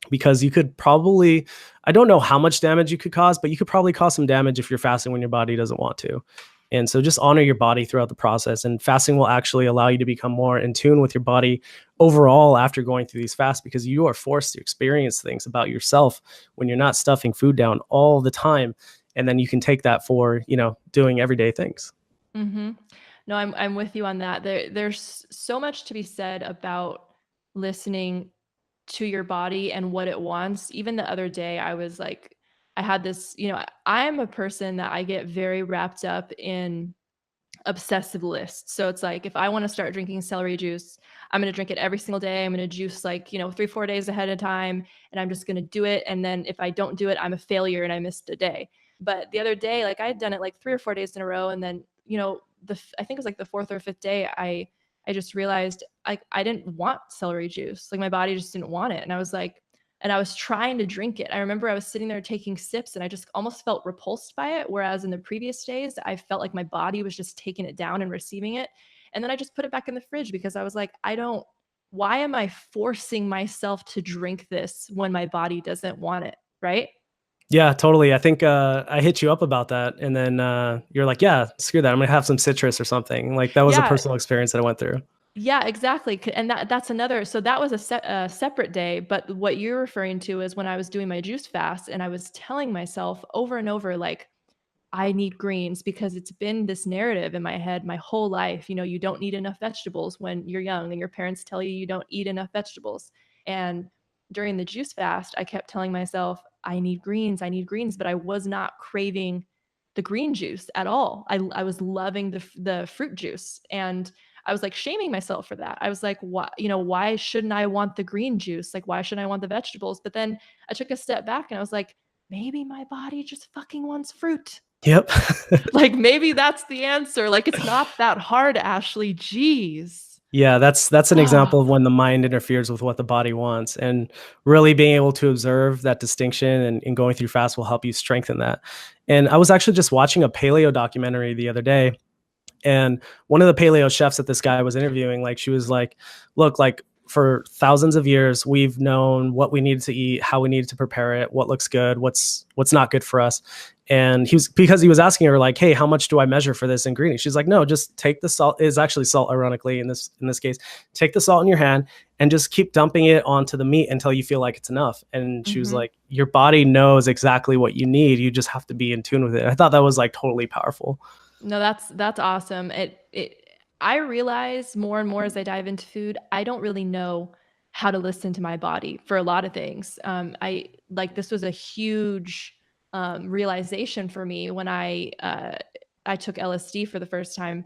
because you could probably, I don't know how much damage you could cause, but you could probably cause some damage if you're fasting when your body doesn't want to. And so just honor your body throughout the process. And fasting will actually allow you to become more in tune with your body overall after going through these fasts, because you are forced to experience things about yourself when you're not stuffing food down all the time. And then you can take that for, doing everyday things. Mm-hmm. No, I'm with you on that. There's so much to be said about listening to your body and what it wants. Even the other day, I was like, I had this, I'm a person that I get very wrapped up in obsessive lists. So it's like if I want to start drinking celery juice, I'm going to drink it every single day. I'm going to juice like, 3, 4 days ahead of time, and I'm just going to do it. And then if I don't do it, I'm a failure and I missed a day. But the other day, like I had done it like 3 or 4 days in a row. And then, I think it was like the fourth or fifth day, I just realized I didn't want celery juice. Like my body just didn't want it. And I was like, and I was trying to drink it. I remember I was sitting there taking sips and I just almost felt repulsed by it. Whereas in the previous days, I felt like my body was just taking it down and receiving it. And then I just put it back in the fridge because I was like, why am I forcing myself to drink this when my body doesn't want it? Right. Yeah, totally. I think I hit you up about that, and then you're like, "Yeah, screw that. I'm gonna have some citrus or something." Like that was a Yeah. personal experience that I went through. Yeah, exactly. And that's another. So that was a separate day. But what you're referring to is when I was doing my juice fast and I was telling myself over and over, like, I need greens because it's been this narrative in my head my whole life. You don't need enough vegetables when you're young, and your parents tell you you don't eat enough vegetables. And during the juice fast, I kept telling myself, I need greens, but I was not craving the green juice at all. I was loving the fruit juice. And I was like shaming myself for that. I was like, why shouldn't I want the green juice? Like, why shouldn't I want the vegetables? But then I took a step back and I was like, maybe my body just fucking wants fruit. Yep. Like maybe that's the answer. Like it's not that hard, Ashley. Jeez. Yeah, that's an Ah, example of when the mind interferes with what the body wants, and really being able to observe that distinction and going through fast will help you strengthen that. And I was actually just watching a paleo documentary the other day, and one of the paleo chefs that this guy was interviewing, like she was like, look, like for thousands of years, we've known what we needed to eat, how we needed to prepare it, what looks good, what's not good for us. And because he was asking her like, hey, how much do I measure for this ingredient? She's like, no, just take the salt. It's actually salt, ironically, in this case. Take the salt in your hand and just keep dumping it onto the meat until you feel like it's enough. And she was mhm. like, your body knows exactly what you need. You just have to be in tune with it. I thought that was like totally powerful. No, that's awesome. I realize more and more as I dive into food, I don't really know how to listen to my body for a lot of things. I like this was a huge realization for me when I took LSD for the first time.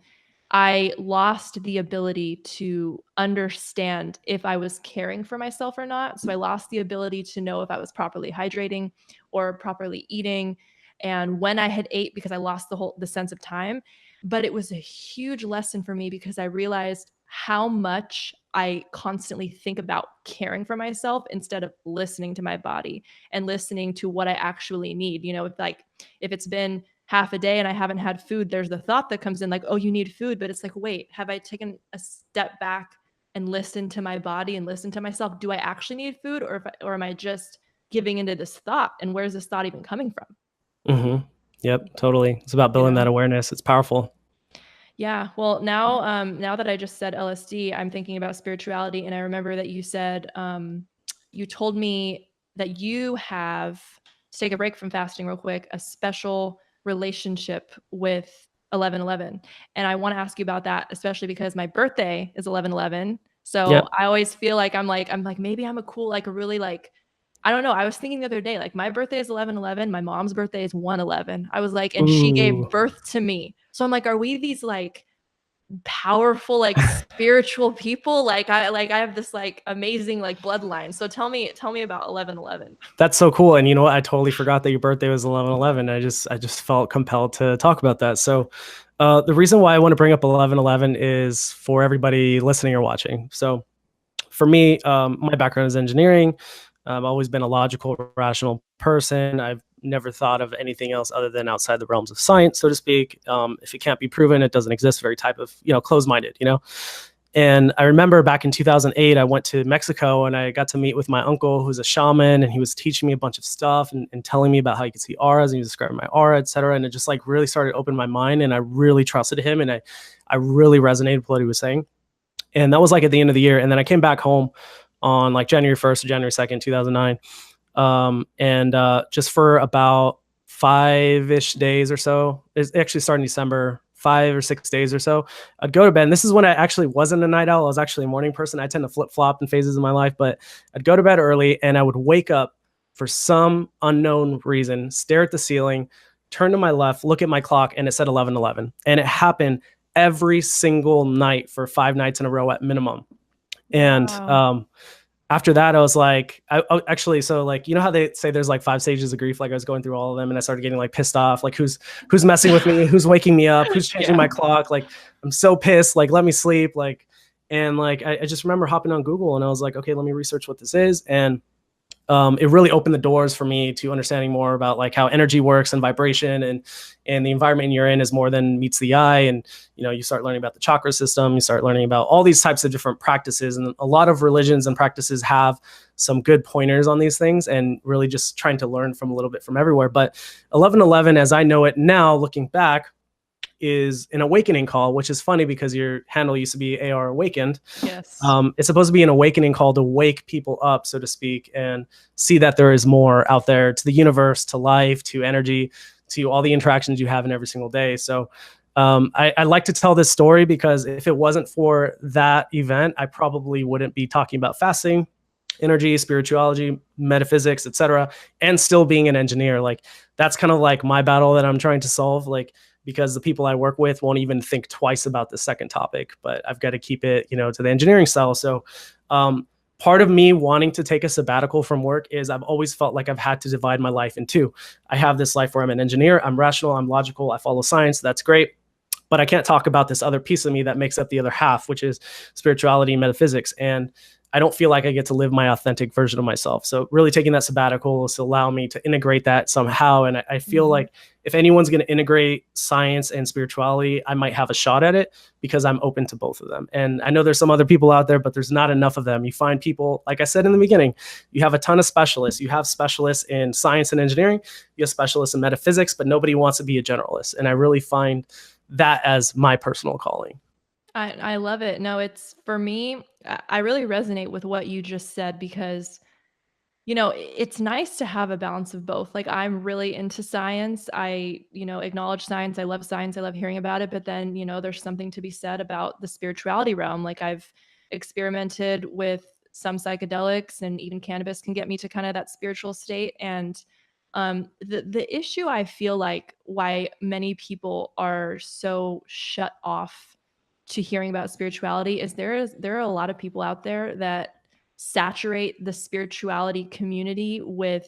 I lost the ability to understand if I was caring for myself or not. So I lost the ability to know if I was properly hydrating or properly eating and when I had ate, because I lost the sense of time. But it was a huge lesson for me because I realized how much I constantly think about caring for myself instead of listening to my body and listening to what I actually need. If it's been half a day and I haven't had food, there's the thought that comes in like, oh, you need food. But it's like, wait, have I taken a step back and listened to my body and listened to myself? Do I actually need food, or am I just giving into this thought? And where's this thought even coming from? Mhm. Yep, totally. It's about You building that know? awareness. It's powerful. Yeah. Well, now that I just said LSD, I'm thinking about spirituality, and I remember that you said you told me that you have, to take a break from fasting real quick, a special relationship with 1111, and I want to ask you about that, especially because my birthday is 1111. So Yep. I always feel like I'm like maybe I'm a cool, like a really like, I don't know. I was thinking the other day, like my birthday is 11/11. My mom's birthday is 1/11. I was like, and she gave Ooh. birth to me. So I'm like, are we these like powerful, like spiritual people? Like I have this like amazing like bloodline. So tell me about 11/11. That's so cool. And you know what? I totally forgot that your birthday was 11/11. I just felt compelled to talk about that. So, the reason why I want to bring up 11/11 is for everybody listening or watching. So, for me, my background is engineering. I've always been a logical, rational person. I've never thought of anything else other than outside the realms of science, so to speak. If it can't be proven, it doesn't exist. Very type of closed-minded. And I remember back in 2008, I went to Mexico and I got to meet with my uncle, who's a shaman, and he was teaching me a bunch of stuff and telling me about how you could see auras, and he was describing my aura, et cetera. And it just like really started to open my mind, and I really trusted him, and I really resonated with what he was saying. And that was like at the end of the year. And then I came back home on like January 1st or January 2nd, 2009. And just for about 5-ish days or so, it's actually starting December, 5 or 6 days or so, I'd go to bed. And this is when I actually wasn't a night owl. I was actually a morning person. I tend to flip flop in phases of my life, but I'd go to bed early and I would wake up for some unknown reason, stare at the ceiling, turn to my left, look at my clock, and it said 11:11. And it happened every single night for 5 nights in a row at minimum. And Wow. after that, I was like, actually, so like, you know how they say there's like 5 stages of grief? Like I was going through all of them and I started getting like pissed off, like who's messing with me, who's waking me up, who's changing Yeah. my clock. Like I'm so pissed, like, let me sleep. Like, and like, I just remember hopping on Google and I was like, okay, let me research what this is. And it really opened the doors for me to understanding more about like how energy works and vibration, and the environment you're in is more than meets the eye. And you start learning about the chakra system, you start learning about all these types of different practices, and a lot of religions and practices have some good pointers on these things, and really just trying to learn from a little bit from everywhere. But 11:11, as I know it now looking back, is an awakening call, which is funny because your handle used to be AR Awakened. Yes. It's supposed to be an awakening call to wake people up, so to speak, and see that there is more out there, to the universe, to life, to energy, to all the interactions you have in every single day. So I like to tell this story because if it wasn't for that event, I probably wouldn't be talking about fasting, energy, spirituality, metaphysics, etc., and still being an engineer. Like that's kind of like my battle that I'm trying to solve. Like because the people I work with won't even think twice about the second topic, but I've got to keep it, to the engineering style. So, part of me wanting to take a sabbatical from work is I've always felt like I've had to divide my life in two. I have this life where I'm an engineer, I'm rational, I'm logical, I follow science. That's great. But I can't talk about this other piece of me that makes up the other half, which is spirituality and metaphysics. And I don't feel like I get to live my authentic version of myself. So really taking that sabbatical is to allow me to integrate that somehow. And I feel Mhm. like if anyone's going to integrate science and spirituality, I might have a shot at it because I'm open to both of them. And I know there's some other people out there, but there's not enough of them. You find people, like I said in the beginning, you have a ton of specialists. You have specialists in science and engineering, you have specialists in metaphysics, but nobody wants to be a generalist. And I really find that as my personal calling. I love it. No, it's for me, I really resonate with what you just said because it's nice to have a balance of both. Like I'm really into science. I acknowledge science. I love science. I love hearing about it. But then, there's something to be said about the spirituality realm. Like I've experimented with some psychedelics, and even cannabis can get me to kind of that spiritual state. And the issue I feel like why many people are so shut off to hearing about spirituality is there are a lot of people out there that saturate the spirituality community with,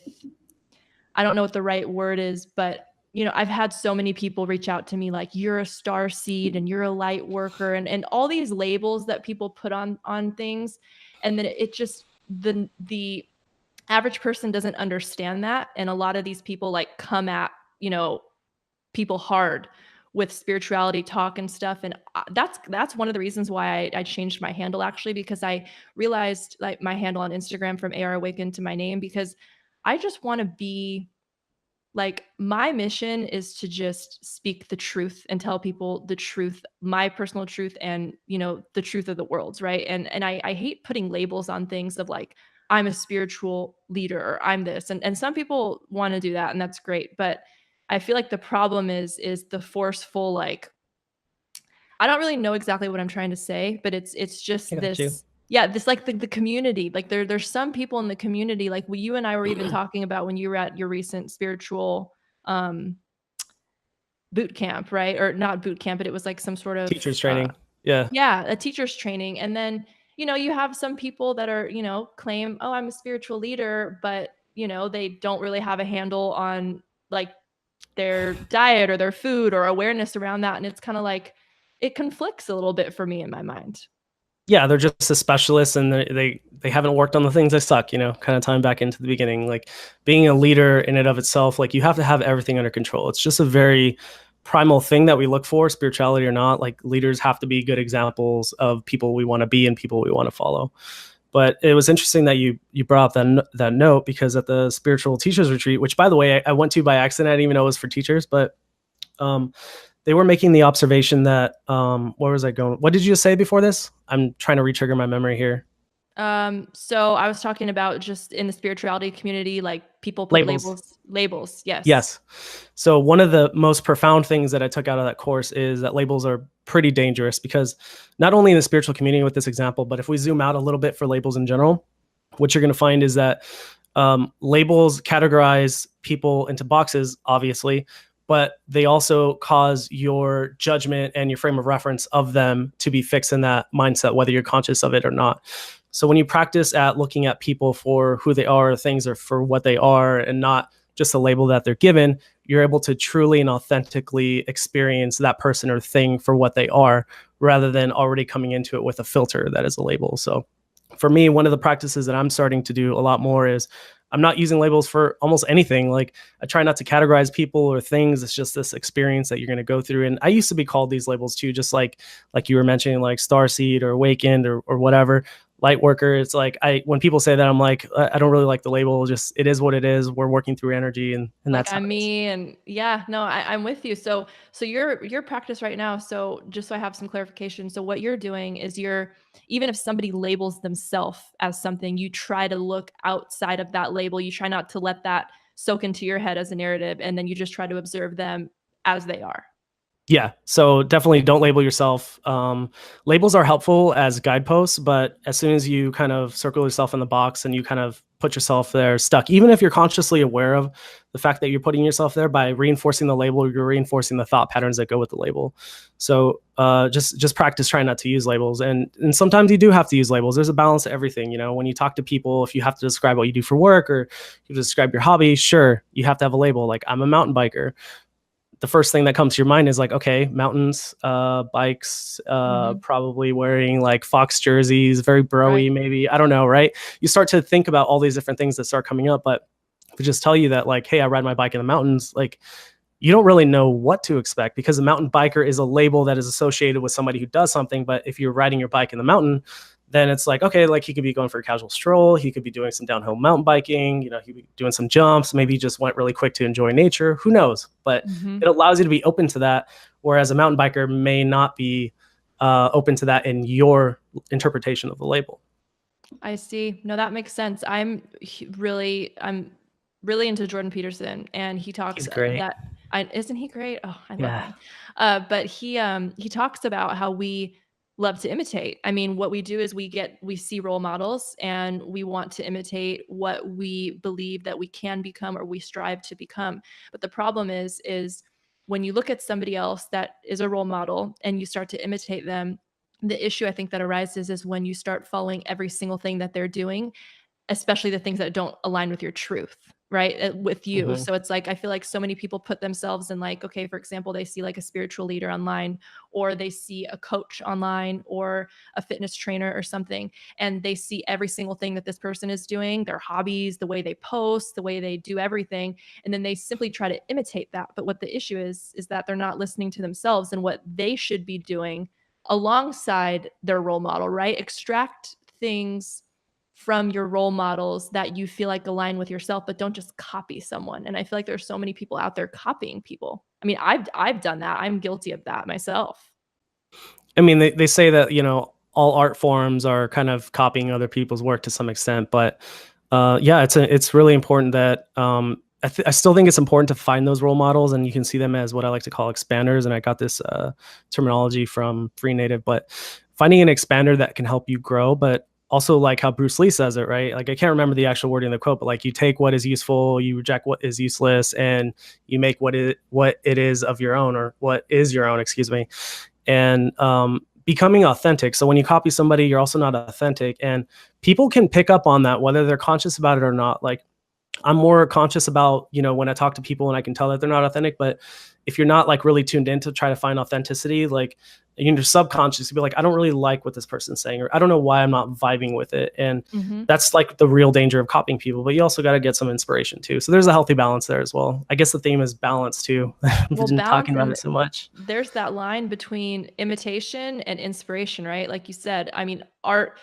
I don't know what the right word is, but I've had so many people reach out to me like, you're a star seed and you're a light worker, and all these labels that people put on things. And then it just, the average person doesn't understand that. And a lot of these people like come at, people hard with spirituality talk and stuff. And that's one of the reasons why I changed my handle, actually, because I realized, like, my handle on Instagram, from AR Awakened to my name, because I just want to be like, my mission is to just speak the truth and tell people the truth, my personal truth, and the truth of the world's, right. And I hate putting labels on things of like, I'm a spiritual leader, or I'm this, and some people want to do that, and that's great. But I feel like the problem is the forceful, like, I don't really know exactly what I'm trying to say, but it's I just got you. this, yeah, this, like, the community. Like, there's some people in the community, like, you and I were even talking about when you were at your recent spiritual um boot camp, right? Or not boot camp, but it was like some sort of Teachers training. Yeah. yeah, a teacher's training. And then, you have some people that are, claim, oh, I'm a spiritual leader, but they don't really have a handle on, like, their diet or their food or awareness around that. And it's kind of like, it conflicts a little bit for me in my mind. Yeah, they're just a specialist, and they haven't worked on the things that suck, kind of tying back into the beginning. Like, being a leader in and of itself, like, you have to have everything under control. It's just a very primal thing that we look for, spirituality or not. Like, leaders have to be good examples of people we want to be and people we want to follow. But it was interesting that you brought up that note, because at the spiritual teachers retreat, which, by the way, I went to by accident. I didn't even know it was for teachers, but um, they were making the observation that where was I going? What did you say before this? I'm trying to retrigger my memory here. So I was talking about just in the spirituality community, like, people put Labels. labels. Yes. Yes. So one of the most profound things that I took out of that course is that labels are pretty dangerous, because not only in the spiritual community with this example, but if we zoom out a little bit for labels in general, what you're going to find is that labels categorize people into boxes, obviously, but they also cause your judgment and your frame of reference of them to be fixed in that mindset, whether you're conscious of it or not. So when you practice at looking at people for who they are, things are for what they are, and not just a label that they're given, you're able to truly and authentically experience that person or thing for what they are, rather than already coming into it with a filter that is a label. So for me, one of the practices that I'm starting to do a lot more is I'm not using labels for almost anything. Like, I try not to categorize people or things. It's just this experience that you're going to go through. And I used to be called these labels too, just like you were mentioning, like starseed or awakened or whatever, light worker. It's like, when people say that, I'm like, I don't really like the label. Just, it is what it is. We're working through energy, and Like, that's how I'm it is. me. And yeah, no, I'm with you. So your practice right now, so just so I have some clarification, so what you're doing is, even if somebody labels themselves as something, you try to look outside of that label. You try not to let that soak into your head as a narrative, and then you just try to observe them as they are. Yeah. So definitely don't label yourself. Labels are helpful as guideposts, but as soon as you kind of circle yourself in the box and you kind of put yourself there stuck, even if you're consciously aware of the fact that you're putting yourself there, by reinforcing the label, you're reinforcing the thought patterns that go with the label. So just practice trying not to use labels. And sometimes you do have to use labels. There's a balance to everything. When you talk to people, if you have to describe what you do for work, or you describe your hobby, sure, you have to have a label. Like, I'm a mountain biker. The first thing that comes to your mind is like, okay, mountains, bikes, Hmm. probably wearing like Fox jerseys, very Right. broy, maybe. I don't know, right? You start to think about all these different things that start coming up. But if I just tell you that, like, hey, I ride my bike in the mountains, like, you don't really know what to expect, because a mountain biker is a label that is associated with somebody who does something. But if you're riding your bike in the mountain, then it's like, okay, like, he could be going for a casual stroll. He could be doing some downhill mountain biking. He could be doing some jumps. Maybe he just went really quick to enjoy nature. Who knows? But Hmm. it allows you to be open to that. Whereas a mountain biker may not be open to that in your interpretation of the label. I see. No, that makes sense. I'm really into Jordan Peterson, and he talks He's great. that, isn't he great? Oh, I love Yeah. him. But he talks about how we love to imitate. I mean, what we do is we see role models, and we want to imitate what we believe that we can become, or we strive to become. But the problem is when you look at somebody else that is a role model and you start to imitate them, The issue I think that arises is when you start following every single thing that they're doing, especially the things that don't align with your truth, right? With you. Mhm. So it's like, I feel like so many people put themselves in, like, okay, for example, they see like a spiritual leader online, or they see a coach online, or a fitness trainer or something, and they see every single thing that this person is doing, their hobbies, the way they post, the way they do everything. And then they simply try to imitate that. But what the issue is that they're not listening to themselves and what they should be doing alongside their role model, right? Extract things from your role models that you feel like align with yourself, but don't just copy someone. And I feel like there's so many people out there copying people. I mean, I've done that. I'm guilty of that myself. I mean, they say that, all art forms are kind of copying other people's work to some extent, but yeah, it's really important that I still think it's important to find those role models, and you can see them as what I like to call expanders. And I got this terminology from Free Native, but finding an expander that can help you grow, but also like how Bruce Lee says it, right? Like I can't remember the actual wording of the quote, but like you take what is useful, you reject what is useless, and you make what it is of your own, or what is your own, excuse me. And becoming authentic. So when you copy somebody, you're also not authentic, and people can pick up on that whether they're conscious about it or not. Like I'm more conscious about, when I talk to people and I can tell that they're not authentic. But if you're not like really tuned in to try to find authenticity, like your subconscious will be like, I don't really like what this person's saying, or I don't know why I'm not vibing with it. And Mm-hmm. that's like the real danger of copying people. But you also got to get some inspiration too. So there's a healthy balance there as well. I guess the theme is balance too. We've Well, been talking balance, about and it so much. there's that line between imitation and inspiration, right? Like you said, I mean, art,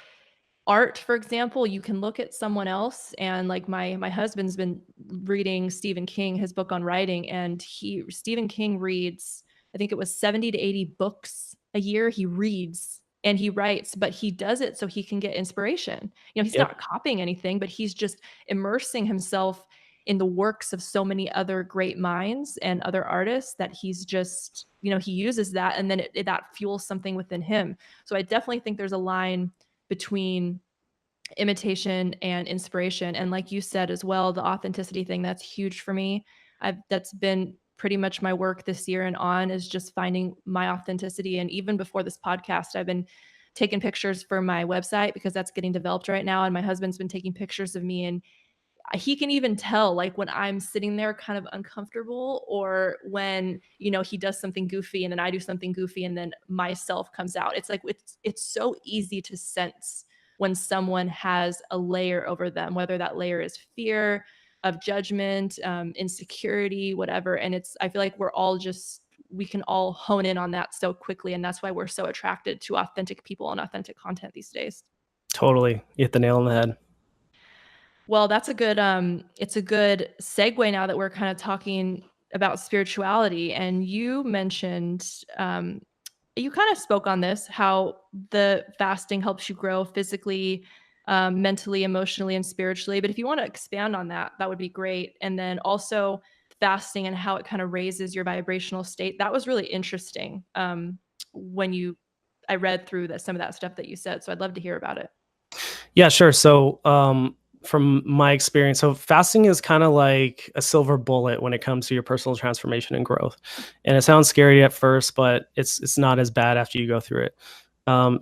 for example, you can look at someone else, and like my husband's been reading Stephen King, his book on writing, and he Stephen King reads, I think it was 70 to 80 books a year. He reads and he writes, but he does it so he can get inspiration. He's Yep. not copying anything, but he's just immersing himself in the works of so many other great minds and other artists, that he's just, he uses that, and then that fuels something within him. So I definitely think there's a line between imitation and inspiration. And like you said as well, the authenticity thing, that's huge for me. That's been pretty much my work this year and on, is just finding my authenticity. And even before this podcast, I've been taking pictures for my website, because that's getting developed right now. And my husband's been taking pictures of me, and he can even tell like when I'm sitting there kind of uncomfortable, or when he does something goofy and then I do something goofy and then myself comes out. It's like it's so easy to sense when someone has a layer over them, whether that layer is fear, of judgment, insecurity, whatever. And I feel like we can all hone in on that so quickly, and that's why we're so attracted to authentic people and authentic content these days. Totally. You hit the nail on the head. Well, that's a good it's a good segue now that we're kind of talking about spirituality. And you mentioned you kind of spoke on this, how the fasting helps you grow physically, mentally, emotionally, and spiritually. But if you want to expand on that, that would be great. And then also fasting and how it kind of raises your vibrational state. That was really interesting. When I read through some of that stuff that you said. So I'd love to hear about it. Yeah, sure. So, from my experience, so fasting is kind of like a silver bullet when it comes to your personal transformation and growth. And it sounds scary at first, but it's not as bad after you go through it.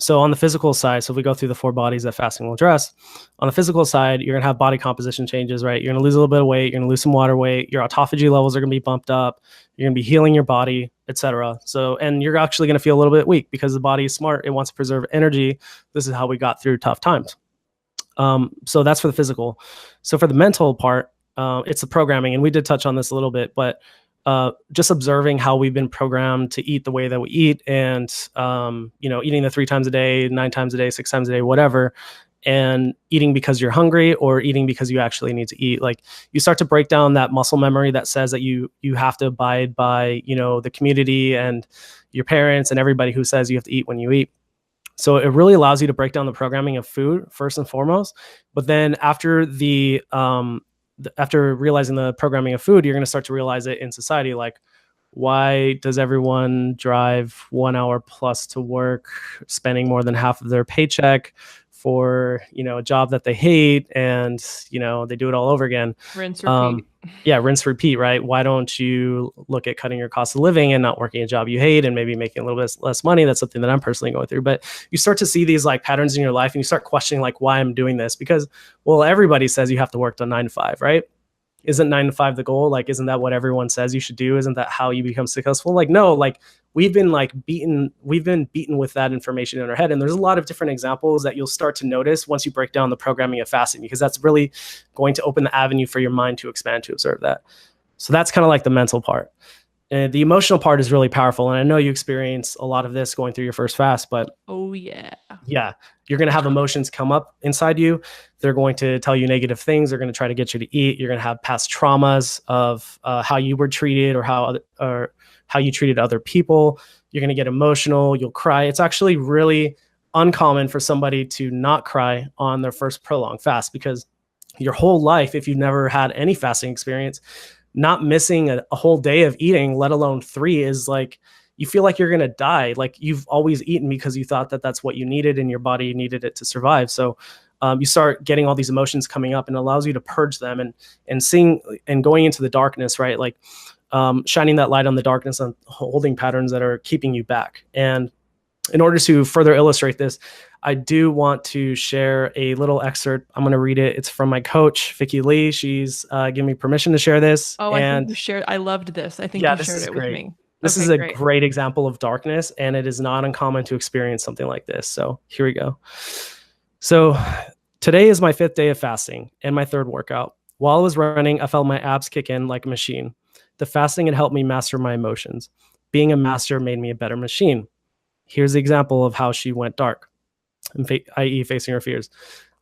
So on the physical side, so if we go through the four bodies that fasting will address, on the physical side, you're gonna have body composition changes, right? You're gonna lose a little bit of weight, you're gonna lose some water weight, your autophagy levels are gonna be bumped up, you're gonna be healing your body, etc. So, and you're actually gonna feel a little bit weak because the body is smart, it wants to preserve energy. This is how we got through tough times. So that's for the physical. So for the mental part, it's the programming, and we did touch on this a little bit, but just observing how we've been programmed to eat the way that we eat, and eating the 3 times a day, 9 times a day, 6 times a day, whatever, and eating because you're hungry or eating because you actually need to eat. Like you start to break down that muscle memory that says that you have to abide by the community and your parents and everybody who says you have to eat when you eat. So it really allows you to break down the programming of food first and foremost. But then after realizing the programming of food, you're going to start to realize it in society. Like, why does everyone drive 1 hour plus to work, spending more than half of their paycheck for, a job that they hate, and, they do it all over again. Rinse, Um, repeat. yeah, rinse, repeat, right? Why don't you look at cutting your cost of living and not working a job you hate and maybe making a little bit less money? That's something that I'm personally going through. But you start to see these like patterns in your life, and you start questioning like why I'm doing this, because, well, everybody says you have to work to 9 to 5, right? Isn't 9 to 5 the goal? Like, isn't that what everyone says you should do? Isn't that how you become successful? Like, no, like we've been beaten with that information in our head. And there's a lot of different examples that you'll start to notice once you break down the programming of fasting, because that's really going to open the avenue for your mind to expand to observe that. So that's kind of like the mental part. And the emotional part is really powerful. And I know you experience a lot of this going through your first fast, but Oh yeah. yeah, you're going to have emotions come up inside you. They're going to tell you negative things. They're going to try to get you to eat. You're going to have past traumas of how you were treated, or how you treated other people. You're going to get emotional. You'll cry. It's actually really uncommon for somebody to not cry on their first prolonged fast, because your whole life, if you've never had any fasting experience, not missing a whole day of eating, let alone 3, is like, you feel like you're going to die. Like, you've always eaten because you thought that that's what you needed and your body needed it to survive. So you start getting all these emotions coming up, and it allows you to purge them and seeing and going into the darkness, right? Like shining that light on the darkness and holding patterns that are keeping you back. And in order to further illustrate this, I do want to share a little excerpt. I'm going to read it. It's from my coach, Vicky Lee. She's given me permission to share this. Oh, I think And you shared. I loved this. I think yeah, you this shared is it with great. me. This Okay, is a great. great example of darkness, and it is not uncommon to experience something like this. So here we go. So today is my 5th day of fasting and my 3rd workout. While I was running, I felt my abs kick in like a machine. The fasting had helped me master my emotions. Being a master made me a better machine. Here's the example of how she went dark, i.e., facing her fears.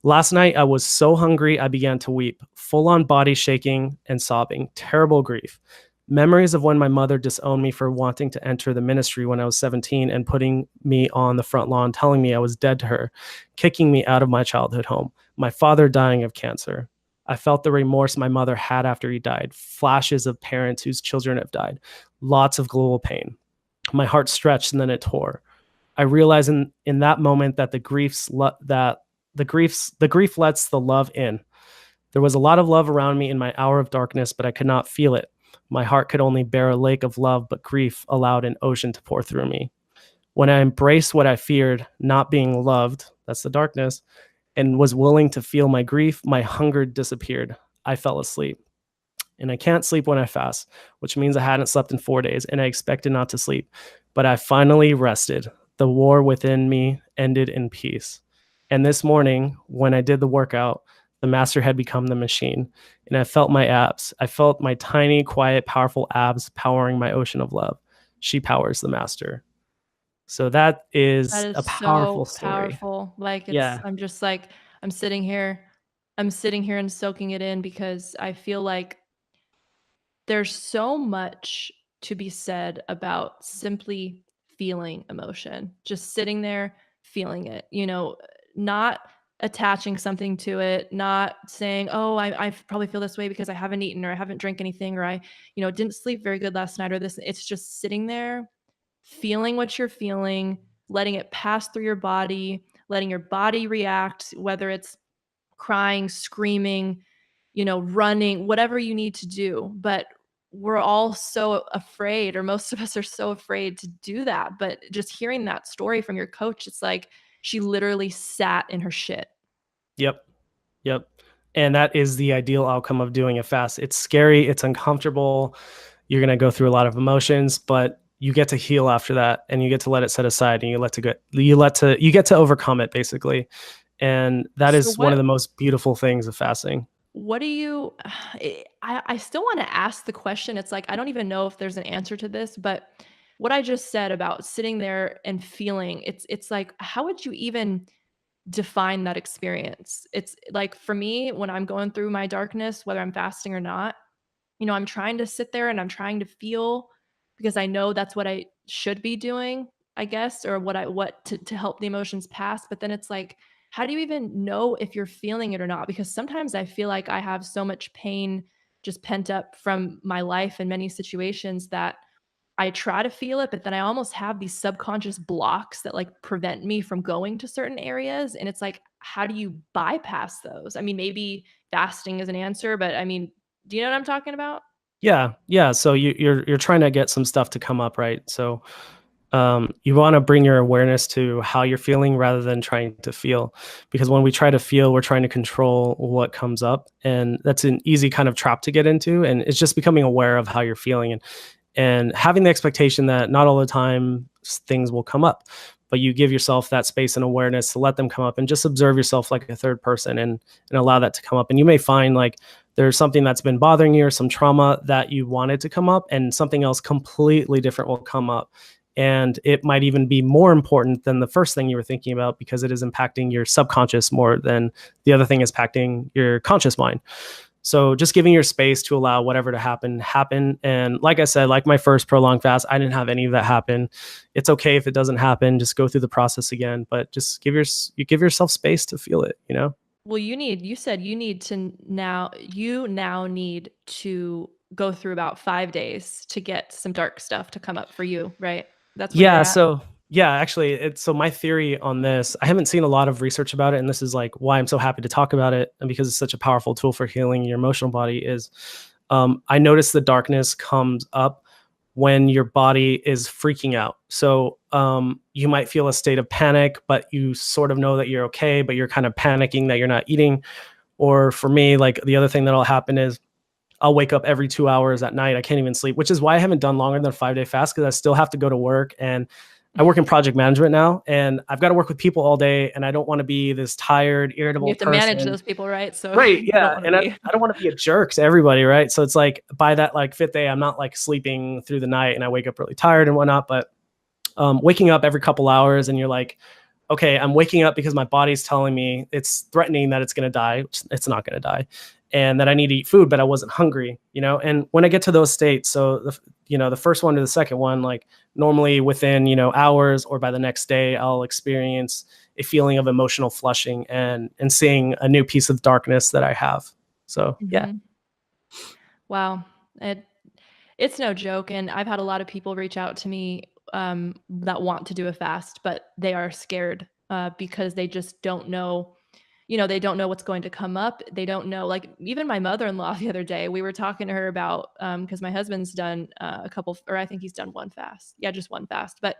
Last night, I was so hungry, I began to weep, full on body shaking and sobbing, terrible grief. Memories of when my mother disowned me for wanting to enter the ministry when I was 17 and putting me on the front lawn, telling me I was dead to her, kicking me out of my childhood home, my father dying of cancer. I felt the remorse my mother had after he died, flashes of parents whose children have died, lots of global pain. My heart stretched and then it tore. I realized in that moment that the grief lets the love in. There was a lot of love around me in my hour of darkness, but I could not feel it. My heart could only bear a lake of love, but grief allowed an ocean to pour through me. When I embraced what I feared, not being loved, that's the darkness, and was willing to feel my grief, my hunger disappeared. I fell asleep. And I can't sleep when I fast, which means I hadn't slept in 4 days, and I expected not to sleep. But I finally rested. The war within me ended in peace. And this morning, when I did the workout, the master had become the machine. And I felt my abs. I felt my tiny, quiet, powerful abs powering my ocean of love. She powers the master. So that That is is a powerful so story. powerful. Like, Yeah. I'm just like, I'm sitting here, I'm sitting here and soaking it in, because I feel like there's so much to be said about simply feeling emotion, just sitting there feeling it, not attaching something to it, not saying, oh, I probably feel this way because I haven't eaten or I haven't drank anything or I, didn't sleep very good last night or this. It's just sitting there, feeling what you're feeling, letting it pass through your body, letting your body react, whether it's crying, screaming, running, whatever you need to do. But we're all so afraid, or most of us are so afraid to do that. But just hearing that story from your coach, it's like she literally sat in her shit. Yep. Yep. And that is the ideal outcome of doing a fast. It's scary, it's uncomfortable. You're going to go through a lot of emotions, but you get to heal after that, and you get to let it set aside, and you get to overcome it, basically. And that So is one of what the most beautiful things of fasting. what do you I still want to ask the question. It's like I don't even know if there's an answer to this, but what I just said about sitting there and feeling, it's like how would you even define that experience? It's like for me, when I'm going through my darkness, whether I'm fasting or not, I'm trying to sit there and I'm trying to feel, because I know that's what I should be doing, I guess, or what to help the emotions pass. But then it's like, how do you even know if you're feeling it or not? Because sometimes I feel like I have so much pain just pent up from my life in many situations that I try to feel it, but then I almost have these subconscious blocks that like prevent me from going to certain areas. And it's like, how do you bypass those? I mean, maybe fasting is an answer, but I mean, do you know what I'm talking about? Yeah, yeah. So you're trying to get some stuff to come up, right? So you want to bring your awareness to how you're feeling rather than trying to feel, because when we try to feel, we're trying to control what comes up, and that's an easy kind of trap to get into. And it's just becoming aware of how you're feeling, and having the expectation that not all the time things will come up, but you give yourself that space and awareness to let them come up and just observe yourself like a third person, and allow that to come up. And you may find like there's something that's been bothering you or some trauma that you wanted to come up, and something else completely different will come up. And it might even be more important than the first thing you were thinking about, because it is impacting your subconscious more than the other thing is impacting your conscious mind. So just giving your space to allow whatever to happen. And like I said, like my first prolonged fast, I didn't have any of that happen. It's okay if it doesn't happen. Just go through the process again, but just you give yourself space to feel it, you know? Well, you said you now need to go through about 5 days to get some dark stuff to come up for you, right? That's where you're Yeah, at. so yeah, actually, it's so my theory on this, I haven't seen a lot of research about it, and this is like why I'm so happy to talk about it, and because it's such a powerful tool for healing your emotional body is I notice the darkness comes up when your body is freaking out. So you might feel a state of panic, but you sort of know that you're okay, but you're kind of panicking that you're not eating. Or for me, like the other thing that'll happen is I'll wake up every 2 hours at night. I can't even sleep, which is why I haven't done longer than a 5 day fast, because I still have to go to work. And I work in project management now, and I've got to work with people all day. And I don't want to be this tired, You irritable have to manage person. those people, right? So Right. you don't Yeah. want to And be. I don't want to be a jerk to everybody. Right. So it's like by that like fifth day, I'm not like sleeping through the night and I wake up really tired and whatnot. But waking up every couple hours and you're like, okay, I'm waking up because my body's telling me, it's threatening that it's going to die, which it's not going to die, and that I need to eat food, but I wasn't hungry, you know? And when I get to those states, so the first one to the second one, like normally within, hours or by the next day, I'll experience a feeling of emotional flushing and seeing a new piece of darkness that I have. So yeah. Mhm. Wow. It it's no joke, and I've had a lot of people reach out to me, that want to do a fast, but they are scared, because they just don't know. They don't know what's going to come up. They don't know, like, even my mother-in-law the other day, we were talking to her about, because my husband's done, a couple, or I think he's done one fast. Yeah, just one fast. But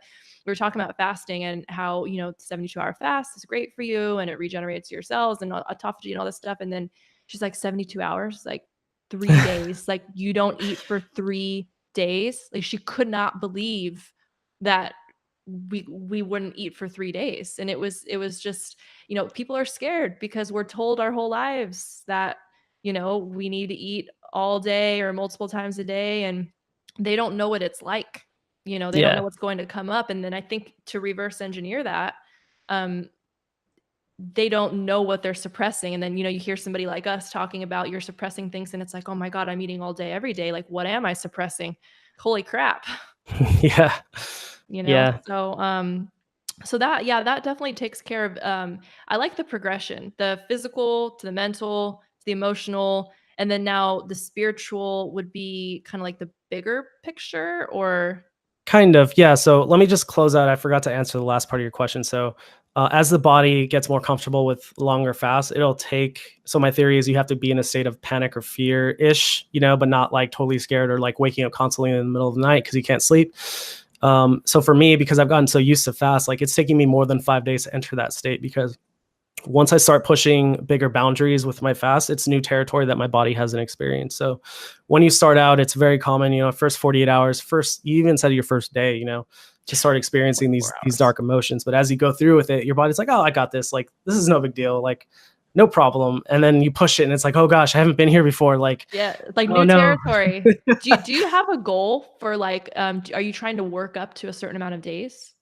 we were talking about fasting and how, 72-hour fast is great for you and it regenerates your cells and autophagy and all this stuff. And then she's like, 72 hours, like 3 days, like you don't eat for 3 days. Like she could not believe that we wouldn't eat for 3 days. And it was just, people are scared because we're told our whole lives that, we need to eat all day or multiple times a day. And they don't know what it's like. They don't know Yeah. what's going to come up. And then I think to reverse engineer that, um, they don't know what they're suppressing. And then, you hear somebody like us talking about you're suppressing things. And it's like, oh my God, I'm eating all day, every day. Like, what am I suppressing? Holy crap. Yeah. you know? Yeah. So, so that, yeah, that definitely takes care of, I like the progression, the physical to the mental, to the emotional, and then now the spiritual would be kind of like the bigger picture or Kind of, yeah. So let me just close out. I forgot to answer the last part of your question. So, as the body gets more comfortable with longer fasts, it'll take. So my theory is you have to be in a state of panic or fear ish, but not like totally scared or like waking up constantly in the middle of the night because you can't sleep. So for me, because I've gotten so used to fast, like it's taking me more than 5 days to enter that state, because once I start pushing bigger boundaries with my fast, it's new territory that my body hasn't experienced. So when you start out, it's very common, first 48 hours, first, you even said your first day, to start experiencing 24 these hours. dark emotions. But as you go through with it, your body's like, oh, I got this. Like, this is no big deal. Like, no problem. And then you push it and it's like, oh gosh, I haven't been here before. Like, Yeah, like oh new no. territory. Do you have a goal for like, are you trying to work up to a certain amount of days?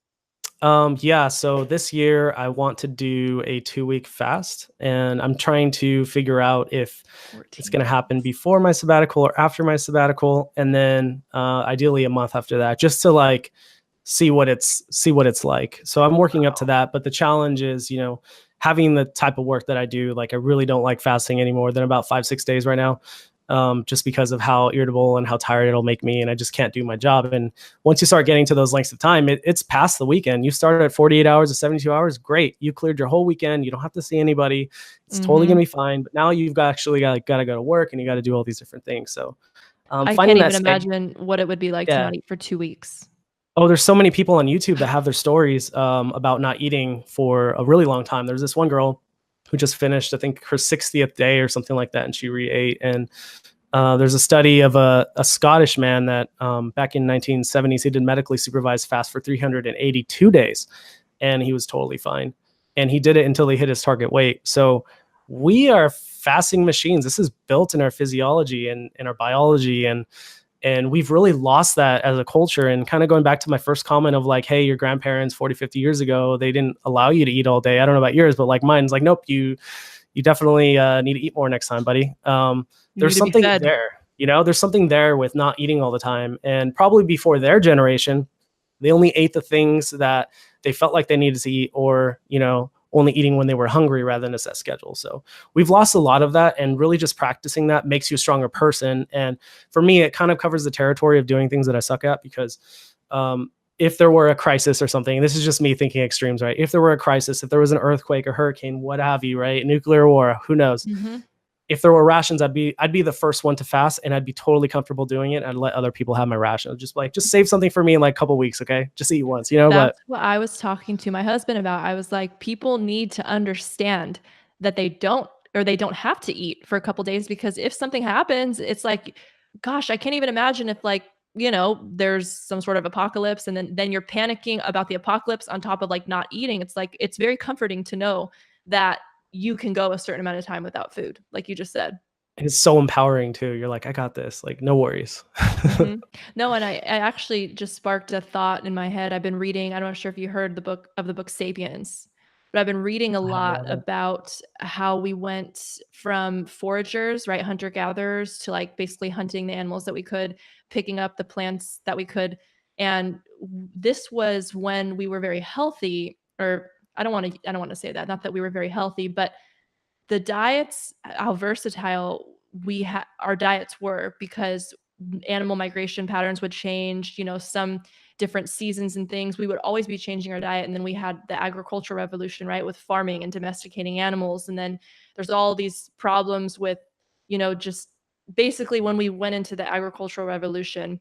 Yeah, so this year I want to do a 2 week fast, and I'm trying to figure out if it's 14 going to happen days. before my sabbatical or after my sabbatical, and then ideally a month after that, just to like see what it's like. So I'm working up to that, but the challenge is, having the type of work that I do, like I really don't like fasting anymore than about 5, 6 days right now. just because of how irritable and how tired it'll make me, and I just can't do my job. And once you start getting to those lengths of time, it's past the weekend. You started at 48 hours or 72 hours, great. You cleared your whole weekend. You don't have to see anybody. It's totally gonna Mm-hmm. be fine. But now you've actually got to go to work, and you got to do all these different things. So I finding can't that even seg imagine what it would be like to yeah. not eat for 2 weeks. Oh, there's so many people on YouTube that have their stories about not eating for a really long time. There's this one girl who just finished, I think, her 60th day or something like that, and she re-ate. And there's a study of a Scottish man that back in 1970s, he did medically supervised fast for 382 days, and he was totally fine. And he did it until he hit his target weight. So we are fasting machines. This is built in our physiology and in our biology, and we've really lost that as a culture. And kind of going back to my first comment of like, hey, your grandparents 40, 50 years ago, they didn't allow you to eat all day. I don't know about yours, but like mine's like, nope, you definitely need to eat more next time, buddy. You need There's to be something fed. there, there's something there with not eating all the time. And probably before their generation, they only ate the things that they felt like they needed to eat, or, only eating when they were hungry rather than a set schedule. So we've lost a lot of that, and really just practicing that makes you a stronger person. And for me, it kind of covers the territory of doing things that I suck at, because if there were a crisis or something, this is just me thinking extremes, right? If there were a crisis, if there was an earthquake or hurricane, what have you, right? Nuclear war, who knows? Mm-hmm. If there were rations, I'd be the first one to fast, and I'd be totally comfortable doing it. I'd let other people have my ration. Just save something for me in like a couple weeks, okay? Just eat once, That's but what I was talking to my husband about. I was like, people need to understand that they don't have to eat for a couple days, because if something happens, it's like, gosh, I can't even imagine if like, there's some sort of apocalypse, and then you're panicking about the apocalypse on top of like not eating. It's like, it's very comforting to know that you can go a certain amount of time without food, like you just said. it's so empowering too. You're like, I got this. Like, no worries. Mhm. No, and I actually just sparked a thought in my head. I've been reading, I'm not sure if you heard the book Sapiens, but I've been reading a lot Yeah. about how we went from foragers, right, hunter gatherers, to like basically hunting the animals that we could, picking up the plants that we could. And this was when we were very healthy, or I don't want to say that, not that we were very healthy, but the diets, how versatile our diets were, because animal migration patterns would change, some different seasons and things. We would always be changing our diet. And then we had the agricultural revolution, right, with farming and domesticating animals. And then there's all these problems with, just basically when we went into the agricultural revolution,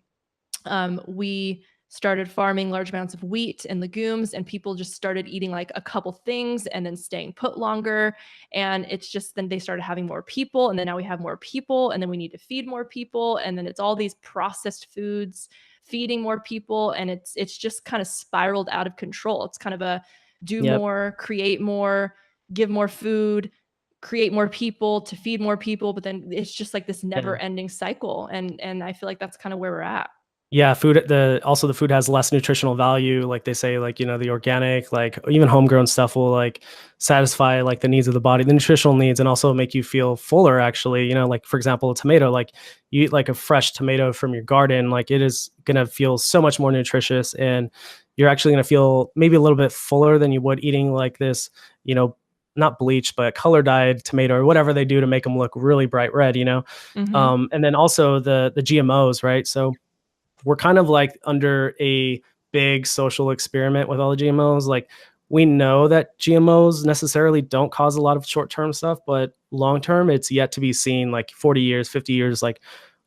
we started farming large amounts of wheat and legumes, and people just started eating like a couple things and then staying put longer. And it's just, then they started having more people, and then now we have more people, and then we need to feed more people, and then it's all these processed foods feeding more people, and it's just kind of spiraled out of control. It's kind of a do Yep. more, create more, give more food, create more people to feed more people, but then it's just like this never Yeah. ending cycle. And I feel like that's kind of where we're at. Yeah, the food has less nutritional value. Like they say, like, the organic, like even homegrown stuff will like satisfy like the needs of the body, the nutritional needs, and also make you feel fuller actually. Like for example, a tomato, like you eat like a fresh tomato from your garden, like it is gonna feel so much more nutritious, and you're actually gonna feel maybe a little bit fuller than you would eating like this, not bleached, but color dyed tomato or whatever they do to make them look really bright red. Mm-hmm. And then also the GMOs, right? So we're kind of like under a big social experiment with all the GMOs. Like we know that GMOs necessarily don't cause a lot of short-term stuff, but long-term, it's yet to be seen, like 40 years, 50 years, like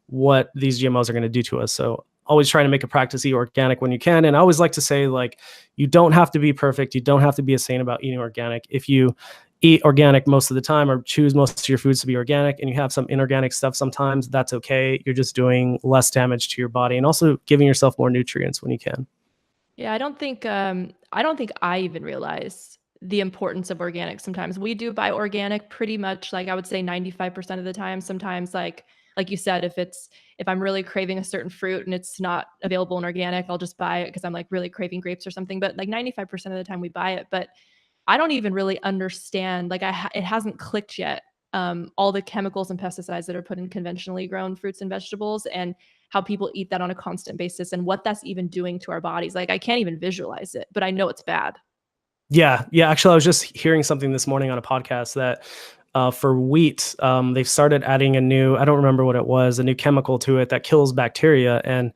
what these GMOs are going to do to us. So always trying to make a practice, eat organic when you can. And I always like to say, like, you don't have to be perfect. You don't have to be a saint about eating organic. If you eat organic most of the time, or choose most of your foods to be organic, and you have some inorganic stuff sometimes, that's okay. You're just doing less damage to your body, and also giving yourself more nutrients when you can. Yeah, I don't think I even realize the importance of organic sometimes. We do buy organic pretty much, like I would say 95% of the time. Sometimes like you said, if I'm really craving a certain fruit and it's not available in organic, I'll just buy it because I'm like really craving grapes or something. But like 95% of the time we buy it. But I don't even really understand, like it hasn't clicked yet. All the chemicals and pesticides that are put in conventionally grown fruits and vegetables, and how people eat that on a constant basis, and what that's even doing to our bodies. Like I can't even visualize it, but I know it's bad. Yeah. Actually, I was just hearing something this morning on a podcast that for wheat, they've started adding a new, I don't remember what it was, a new chemical to it that kills bacteria. And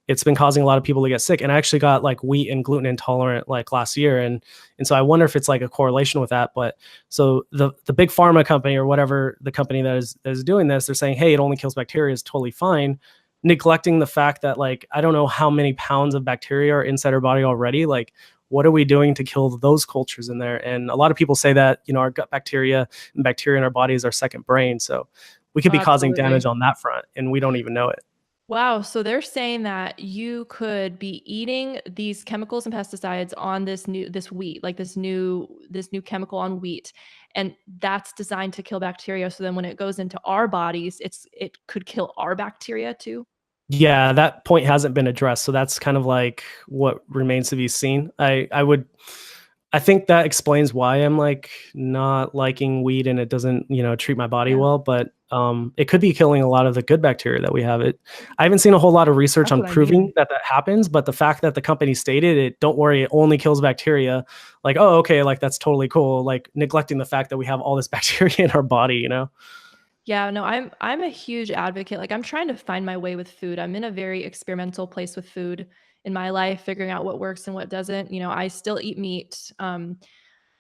it's been causing a lot of people to get sick. And I actually got like wheat and gluten intolerant like last year. And so I wonder if it's like a correlation with that. But so the big pharma company or whatever the company that is doing this, they're saying, hey, it only kills bacteria is totally fine, neglecting the fact that like I don't know how many pounds of bacteria are inside our body already. Like what are we doing to kill those cultures in there? And a lot of people say that, our gut bacteria and bacteria in our body is our second brain. So we could Oh, be causing absolutely. damage on that front and we don't even know it. Wow. So they're saying that you could be eating these chemicals and pesticides on this wheat, like this new chemical on wheat, and that's designed to kill bacteria. So then when it goes into our bodies, it could kill our bacteria too. Yeah, that point hasn't been addressed. So that's kind of like what remains to be seen. I think that explains why I'm like not liking weed and it doesn't, treat my body Yeah, well, but it could be killing a lot of the good bacteria that we have. I haven't seen a whole lot of research that's on what I mean. proving that happens, but the fact that the company stated it, don't worry, it only kills bacteria, like, oh, okay, like that's totally cool, like neglecting the fact that we have all this bacteria in our body. Yeah, no, I'm a huge advocate. Like I'm trying to find my way with food. I'm in a very experimental place with food in my life, figuring out what works and what doesn't. I still eat meat.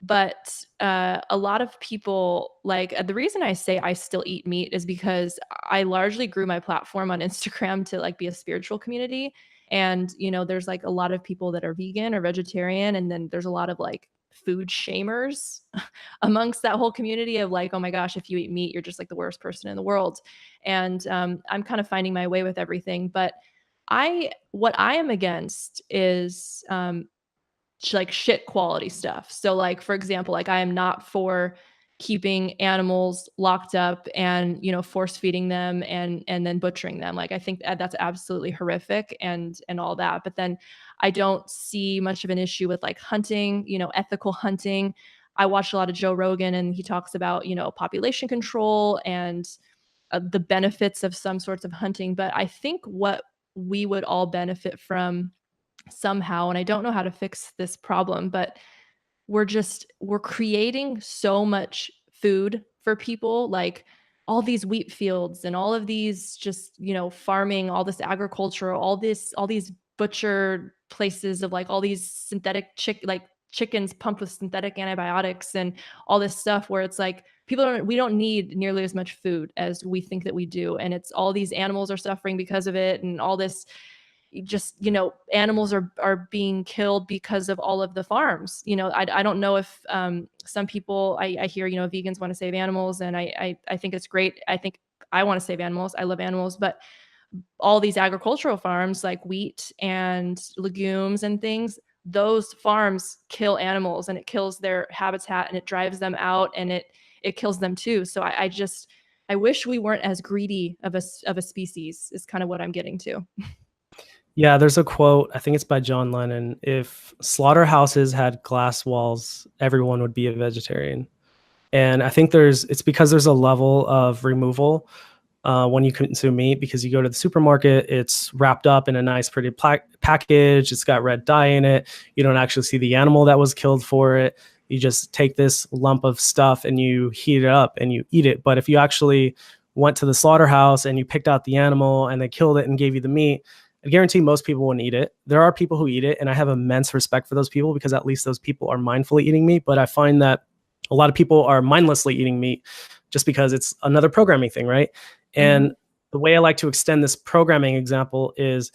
But a lot of people like the reason I say I still eat meat is because I largely grew my platform on Instagram to like be a spiritual community. And, there's like a lot of people that are vegan or vegetarian. And then there's a lot of like food shamers amongst that whole community of like, oh my gosh, if you eat meat, you're just like the worst person in the world. And I'm kind of finding my way with everything. But what I am against is like shit quality stuff. So like for example, like I am not for keeping animals locked up and force feeding them and then butchering them. Like I think that's absolutely horrific and all that. But then I don't see much of an issue with like hunting, ethical hunting. I watch a lot of Joe Rogan and he talks about, population control and the benefits of some sorts of hunting. But I think what we would all benefit from somehow, and I don't know how to fix this problem, but we're creating so much food for people, like all these wheat fields and all of these just, farming, all this agriculture, all these butcher places of like all these synthetic chickens pumped with synthetic antibiotics and all this stuff where it's like we don't need nearly as much food as we think that we do, and it's all these animals are suffering because of it and all this just animals are being killed because of all of the farms. I don't know if some people I hear vegans want to save animals, and I think it's great. I think I want to save animals. I love animals, but all these agricultural farms like wheat and legumes and things, those farms kill animals and it kills their habitat and it drives them out and it kills them too. So I wish we weren't as greedy of a species is kind of what I'm getting to. Yeah, there's a quote, I think it's by John Lennon. If slaughterhouses had glass walls, everyone would be a vegetarian. And I think it's because there's a level of removal when you consume meat, because you go to the supermarket, it's wrapped up in a nice, pretty package. It's got red dye in it. You don't actually see the animal that was killed for it. You just take this lump of stuff and you heat it up and you eat it. But if you actually went to the slaughterhouse and you picked out the animal and they killed it and gave you the meat, I guarantee most people wouldn't eat it. There are people who eat it, and I have immense respect for those people because at least those people are mindfully eating meat. But I find that a lot of people are mindlessly eating meat just because it's another programming thing, right? And Mhm. the way I like to extend this programming example is,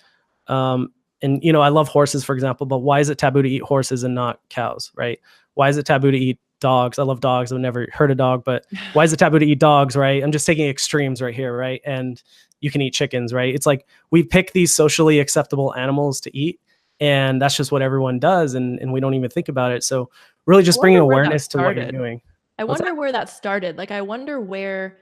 and I love horses, for example, but why is it taboo to eat horses and not cows, right? Why is it taboo to eat dogs? I love dogs. I've never heard a dog, but why is it taboo to eat dogs, right? I'm just taking extremes right here, right? And you can eat chickens, right? It's like we pick these socially acceptable animals to eat, and that's just what everyone does, and we don't even think about it. So really I just bringing wonder where that awareness to what you're started. doing. I What's wonder that? where that started. Like, I wonder where.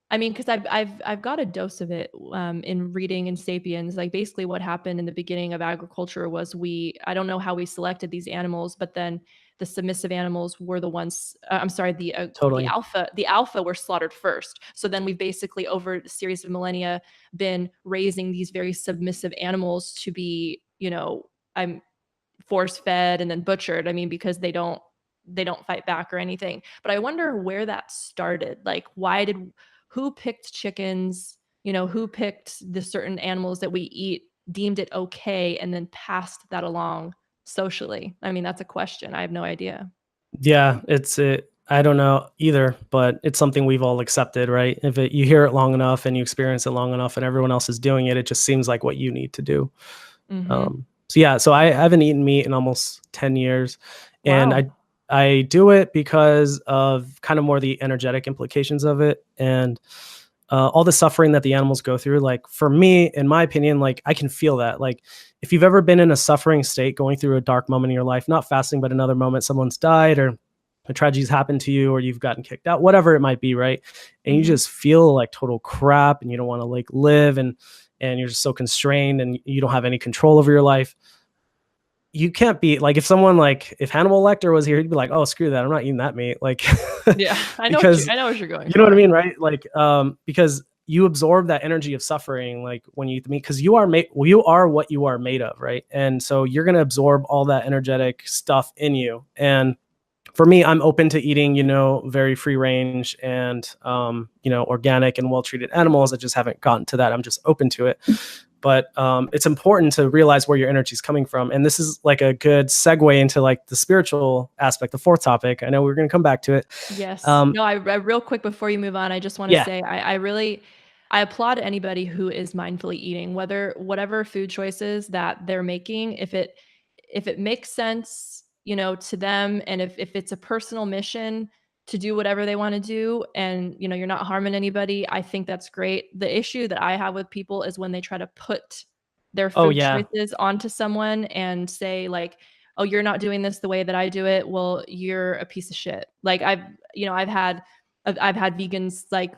I mean, because I've got a dose of it in reading in *Sapiens*. Like, basically, what happened in the beginning of agriculture was I don't know how we selected these animals, but then the submissive animals were the ones. I'm sorry, the Totally. alpha were slaughtered first. So then we've basically over a series of millennia been raising these very submissive animals to be, I'm force fed and then butchered. I mean, because they don't fight back or anything. But I wonder where that started. Like, who picked chickens? Who picked the certain animals that we eat, deemed it okay, and then passed that along socially? I mean, that's a question. I have no idea. Yeah, I don't know either, but it's something we've all accepted, right? You hear it long enough and you experience it long enough and everyone else is doing it, it just seems like what you need to do. Mm-hmm. So yeah, so I haven't eaten meat in almost 10 years, and Wow. I do it because of kind of more the energetic implications of it, and all the suffering that the animals go through. Like for me, in my opinion, like I can feel that. Like if you've ever been in a suffering state, going through a dark moment in your life, not fasting, but another moment, someone's died or a tragedy's happened to you, or you've gotten kicked out, whatever it might be, right? And you Mm-hmm. just feel like total crap, and you don't want to like live, and you're just so constrained, and you don't have any control over your life. You can't be like, if Hannibal Lecter was here, he'd be like, oh, screw that, I'm not eating that meat, like Yeah, because I know what you're going you know what I for. mean, right? Like, because you absorb that energy of suffering, like when you eat the meat, because you are what you are made of, right? And so you're gonna absorb all that energetic stuff in you. And for me, I'm open to eating, very free range and organic and well treated animals. I just haven't gotten to that. I'm just open to it. But it's important to realize where your energy is coming from. And this is like a good segue into like the spiritual aspect, the fourth topic. I know we're going to come back to it. Yes. Um, No, I real quick before you move on, I just want to yeah. say I really I applaud anybody who is mindfully eating, whatever food choices that they're making, if it makes sense, to them, and if it's a personal mission to do whatever they want to do, and you're not harming anybody, I think that's great. The issue that I have with people is when they try to put their Oh, food yeah. choices onto someone and say like, oh, you're not doing this the way that I do it, well, you're a piece of shit. Like I've had vegans like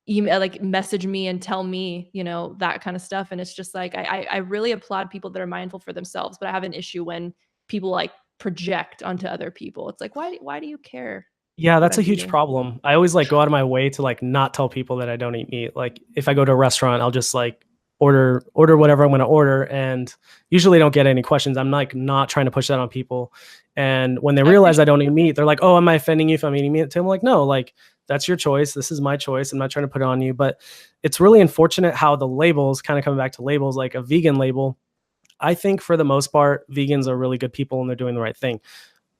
email, like message me and tell me, that kind of stuff. And it's just like, I really applaud people that are mindful for themselves, but I have an issue when people like project onto other people. It's like, why do you care Yeah, what that's a I'm huge eating? problem. I always like go out of my way to like not tell people that I don't eat meat. Like if I go to a restaurant, I'll just like order whatever I'm going to order, and usually don't get any questions. I'm like not trying to push that on people. And when they I realize I appreciate don't eat it. meat, they're like, "Oh, am I offending you if I'm eating meat?" I'm like, "No, like that's your choice. This is my choice. I'm not trying to put it on you." But it's really unfortunate how the labels, kind of coming back to labels, like a vegan label. I think for the most part, vegans are really good people and they're doing the right thing,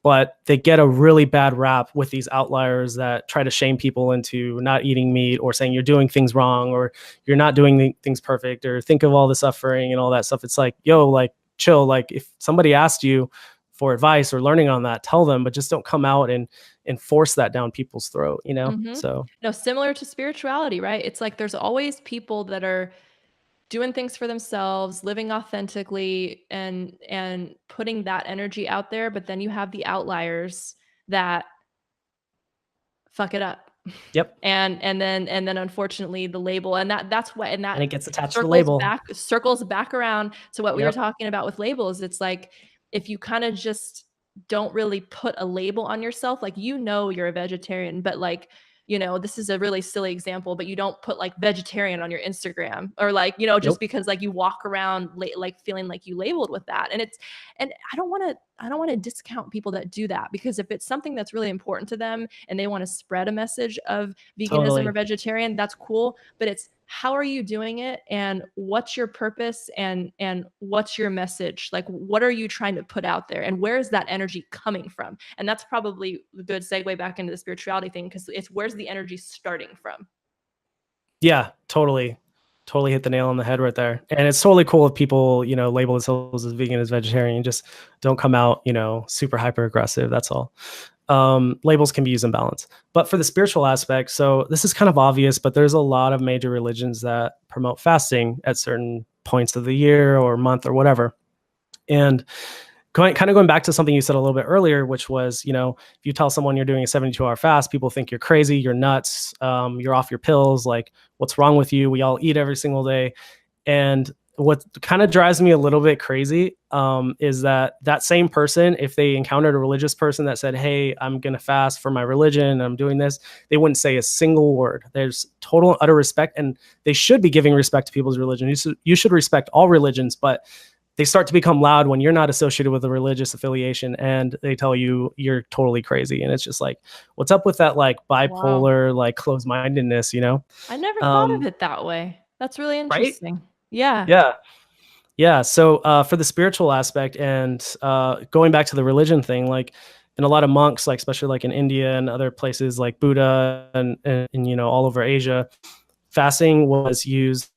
but they get a really bad rap with these outliers that try to shame people into not eating meat, or saying you're doing things wrong, or you're not doing things perfect, or think of all the suffering and all that stuff. It's like, yo, like chill. Like if somebody asked you for advice or learning on that, tell them, but just don't come out and force that down people's throat. Mm-hmm. So No, similar to spirituality, right? It's like there's always people that are doing things for themselves, living authentically, and putting that energy out there, but then you have the outliers that fuck it up. yep. And then unfortunately the label, and that's what, and And that it gets attached to the circles label. back around to what we were Yep. talking about with labels. It's like if you kind of just don't really put a label on yourself, like you're a vegetarian, but like this is a really silly example, but you don't put like vegetarian on your Instagram, or like just Nope. because like you walk around like feeling like you labeled with that. And I don't want to discount people that do that, because if it's something that's really important to them and they want to spread a message of veganism or Totally. vegetarian, that's cool. But it's, how are you doing it, and what's your purpose, and what's your message? Like, what are you trying to put out there, and where is that energy coming from? And that's probably a good segue back into the spirituality thing, because it's, where's the energy starting from? Yeah, totally. Totally hit the nail on the head right there. And it's totally cool if people, label themselves as vegan, as vegetarian, just don't come out, super hyper aggressive. That's all. Labels can be used in balance. But for the spiritual aspect, so this is kind of obvious, but there's a lot of major religions that promote fasting at certain points of the year or month or whatever. And going back to something you said a little bit earlier, which was, if you tell someone you're doing a 72-hour fast, people think you're crazy, you're nuts, you're off your pills, like what's wrong with you? We all eat every single day. And what kind of drives me a little bit crazy is that same person, if they encountered a religious person that said, hey, I'm going to fast for my religion, I'm doing this, they wouldn't say a single word. There's total and utter respect, and they should be giving respect to people's religion. You should respect all religions, but they start to become loud when you're not associated with a religious affiliation, and they tell you you're totally crazy. And it's just like, what's up with that like Wow. bipolar, like closed-mindedness, you know? I never thought of Um, it that way. That's really right? interesting. Yeah. Yeah. Yeah. So for the spiritual aspect and going back to the religion thing, like in a lot of monks, like especially like in India and other places like Buddha and you know, all over Asia, fasting was used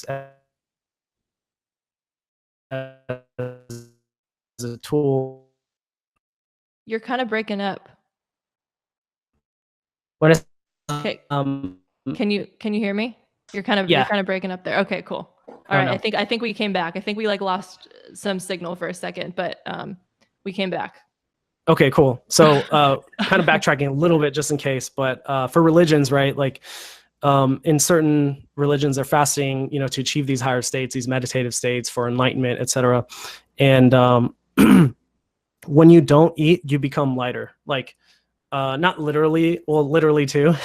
as a tool. You're kind of breaking up. When Okay. um, Can you hear me? You're yeah, kind of breaking up there. Okay, cool. I All don't right. know. I think we came back. I think we like lost some signal for a second, but we came back. Okay, cool. So kind of backtracking a little bit just in case, but for religions, right? Like in certain religions, they're fasting, you know, to achieve these higher states, these meditative states for enlightenment, etc. And when you don't eat, you become lighter. Like not literally, well, literally too,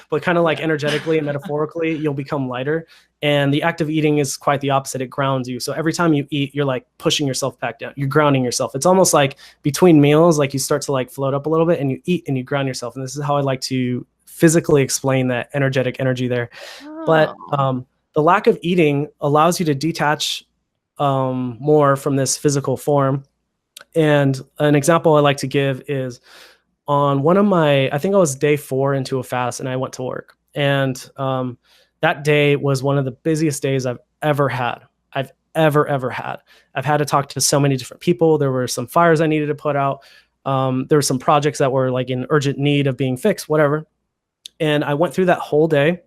but kind of like Yeah. energetically and metaphorically, you'll become lighter. And the act of eating is quite the opposite. It grounds you. So every time you eat, you're like pushing yourself back down. You're grounding yourself. It's almost like between meals, like you start to like float up a little bit and you eat and you ground yourself. And this is how I like to physically explain that energetic energy there. But Oh. the lack of eating allows you to detach more from this physical form. And an example I like to give is on one of my, I think I was day 4 into a fast and I went to work. And that day was one of the busiest days I've ever had. I've ever had. I've had to talk to so many different people. There were some fires I needed to put out. There were some projects that were like in urgent need of being fixed, whatever. And I went through that whole day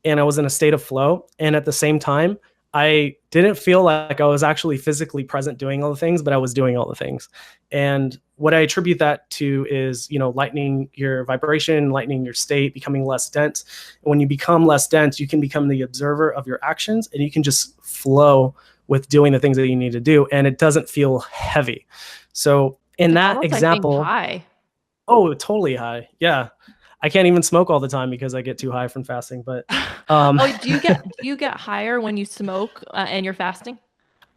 and I was in a state of flow. And at the same time, I didn't feel like I was actually physically present doing all the things, but I was doing all the things. And what I attribute that to is, you know, lightening your vibration, lightening your state, becoming less dense. And when you become less dense, you can become the observer of your actions and you can just flow with doing the things that you need to do. And it doesn't feel heavy. So in It's that almost like being example, high. oh, totally high. Yeah. I can't even smoke all the time because I get too high from fasting. But um, Oh, do you get higher when you smoke and you're fasting?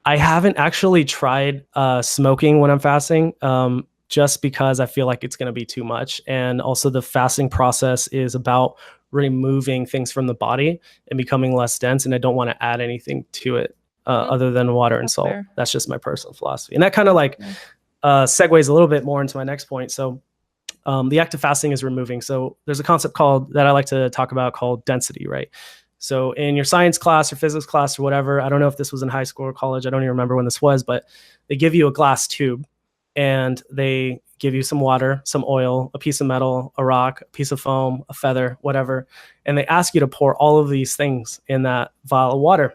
I haven't actually tried smoking when I'm fasting, just because I feel like it's going to be too much. And also, the fasting process is about removing things from the body and becoming less dense. And I don't want to add anything to it Mm, other than water and that's salt. fair. That's just my personal philosophy. And that kind of That's like fair. segues a little bit more into my next point. So the act of fasting is removing. So there's a concept called that I like to talk about called density, right? So in your science class or physics class or whatever, I don't know if this was in high school or college. I don't even remember when this was, but they give you a glass tube and they give you some water, some oil, a piece of metal, a rock, a piece of foam, a feather, whatever. And they ask you to pour all of these things in that vial of water,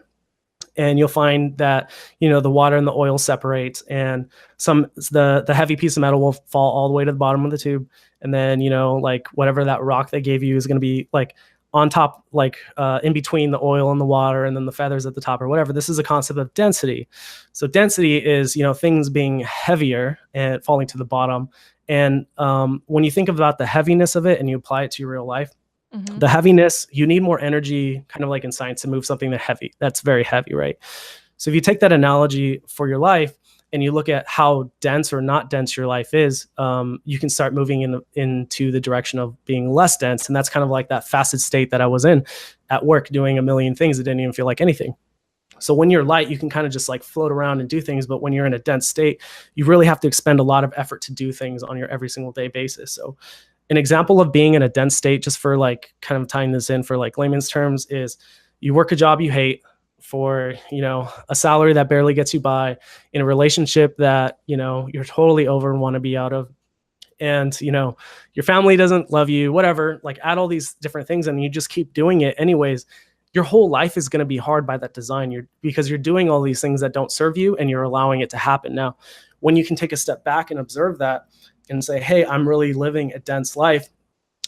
and you'll find that, you know, the water and the oil separate, and the heavy piece of metal will fall all the way to the bottom of the tube, and then, you know, like whatever that rock they gave you is going to be like on top, like in between the oil and the water, and then the feathers at the top or whatever. This is a concept of density. So density is, you know, things being heavier and falling to the bottom. And when you think about the heaviness of it and you apply it to your real life, Hmm. the heaviness, you need more energy, kind of like in science, to move something that's very heavy, right? So if you take that analogy for your life and you look at how dense or not dense your life is, you can start moving into the direction of being less dense. And that's kind of like that fasted state that I was in at work, doing a million things that didn't even feel like anything. So when you're light, you can kind of just like float around and do things. But when you're in a dense state, you really have to expend a lot of effort to do things on your every single day basis. So an example of being in a dense state, just for like kind of tying this in for like layman's terms, is you work a job you hate for, you know, a salary that barely gets you by, in a relationship that, you know, you're totally over and want to be out of, and, you know, your family doesn't love you, whatever, like add all these different things and you just keep doing it anyways. Your whole life is going to be hard by that design, because you're doing all these things that don't serve you and you're allowing it to happen. Now, when you can take a step back and observe that and say, hey, I'm really living a dense life,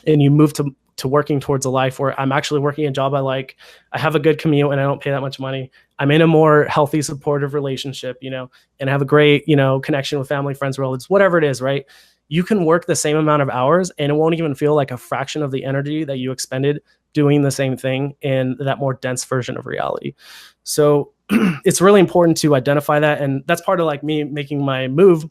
and you move to working towards a life where I'm actually working a job I like, I have a good commute and I don't pay that much money, I'm in a more healthy, supportive relationship, you know, and I have a great, you know, connection with family, friends, relatives, whatever it is, right? You can work the same amount of hours and it won't even feel like a fraction of the energy that you expended doing the same thing in that more dense version of reality. So it's really important to identify that. And that's part of like me making my move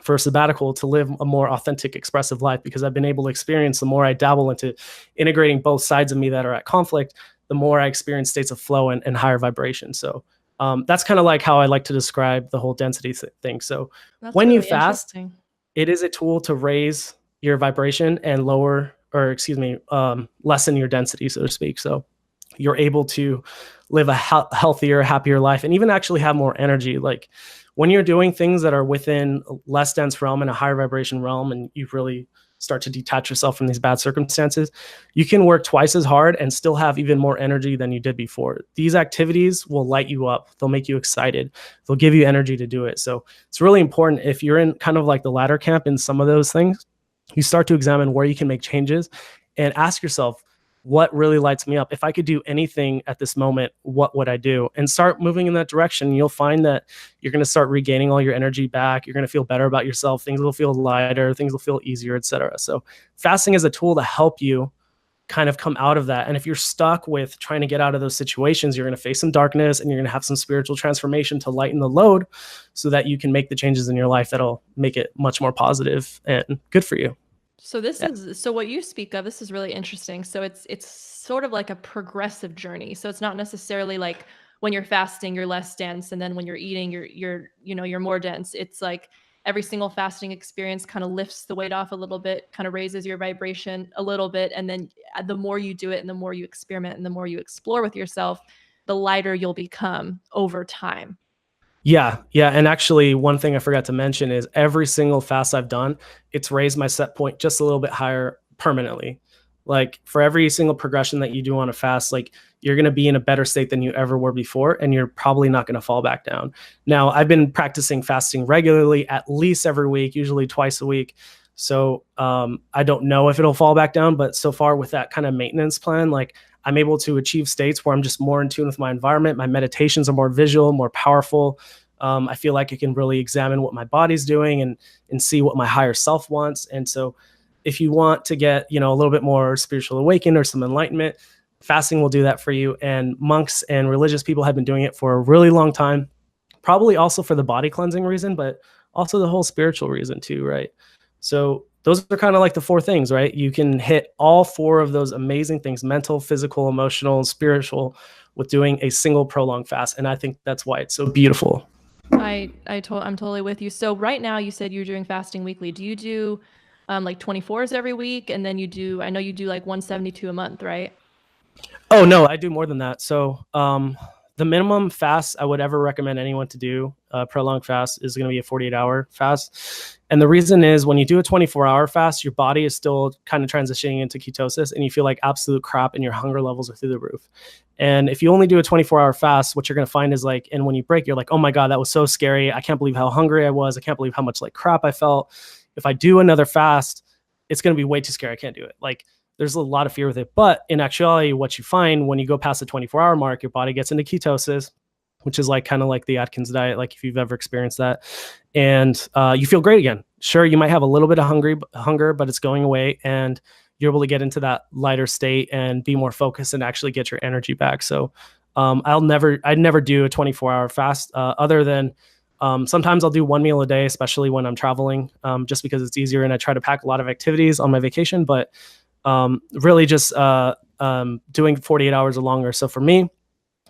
for a sabbatical to live a more authentic, expressive life, because I've been able to experience, the more I dabble into integrating both sides of me that are at conflict, the more I experience states of flow and higher vibration. So that's kind of like how I like to describe the whole density thing. So That's when you really fast, interesting. it is a tool to raise your vibration and lower, or excuse me, lessen your density, so to speak. So you're able to live a healthier, happier life, and even actually have more energy. Like when you're doing things that are within a less dense realm and a higher vibration realm, and you really start to detach yourself from these bad circumstances, you can work twice as hard and still have even more energy than you did before. These activities will light you up. They'll make you excited. They'll give you energy to do it. So it's really important, if you're in kind of like the latter camp in some of those things, you start to examine where you can make changes and ask yourself, what really lights me up? If I could do anything at this moment, what would I do? And start moving in that direction. You'll find that you're going to start regaining all your energy back. You're going to feel better about yourself. Things will feel lighter. Things will feel easier, etc. So fasting is a tool to help you kind of come out of that. And if you're stuck with trying to get out of those situations, you're going to face some darkness, and you're going to have some spiritual transformation to lighten the load so that you can make the changes in your life that'll make it much more positive and good for you. So this Yeah. is so what you speak of, this is really interesting. So it's sort of like a progressive journey. So it's not necessarily like when you're fasting you're less dense, and then when you're eating you're more dense. It's like every single fasting experience kind of lifts the weight off a little bit, kind of raises your vibration a little bit, and then the more you do it and the more you experiment and the more you explore with yourself, the lighter you'll become over time. Yeah, yeah. And actually, one thing I forgot to mention is every single fast I've done, it's raised my set point just a little bit higher permanently. Like for every single progression that you do on a fast, like you're going to be in a better state than you ever were before, and you're probably not going to fall back down. Now, I've been practicing fasting regularly, at least every week, usually twice a week. So I don't know if it'll fall back down, but so far with that kind of maintenance plan, like I'm able to achieve states where I'm just more in tune with my environment. My meditations are more visual, more powerful. I feel like I can really examine what my body's doing and see what my higher self wants. And so if you want to get, a little bit more spiritual awakening or some enlightenment, fasting will do that for you. And monks and religious people have been doing it for a really long time, probably also for the body cleansing reason, but also the whole spiritual reason too, right? So those are kind of like the four things, right? You can hit all four of those amazing things: mental, physical, emotional, spiritual, with doing a single prolonged fast. And I think that's why it's so beautiful. I'm totally with you. So right now you said you're doing fasting weekly. Do you do like 24s every week, and then I know you do like 172 a month, right? Oh no, I do more than that. So the minimum fast I would ever recommend anyone to do, prolonged fast, is going to be a 48-hour fast. And the reason is, when you do a 24-hour fast, your body is still kind of transitioning into ketosis, and you feel like absolute crap, and your hunger levels are through the roof. And if you only do a 24-hour fast, what you're going to find is like, and when you break, you're like, oh my God, that was so scary. I can't believe how hungry I was. I can't believe how much like crap I felt. If I do another fast, it's going to be way too scary. I can't do it. Like, there's a lot of fear with it. But in actuality, what you find when you go past the 24-hour mark, your body gets into ketosis, which is like kind of like the Atkins diet, like if you've ever experienced that. And you feel great again. Sure, you might have a little bit of hunger, but it's going away, and you're able to get into that lighter state and be more focused and actually get your energy back. So I'd never do a 24-hour fast, other than sometimes I'll do one meal a day, especially when I'm traveling, just because it's easier, and I try to pack a lot of activities on my vacation. But really just doing 48 hours or longer. So for me,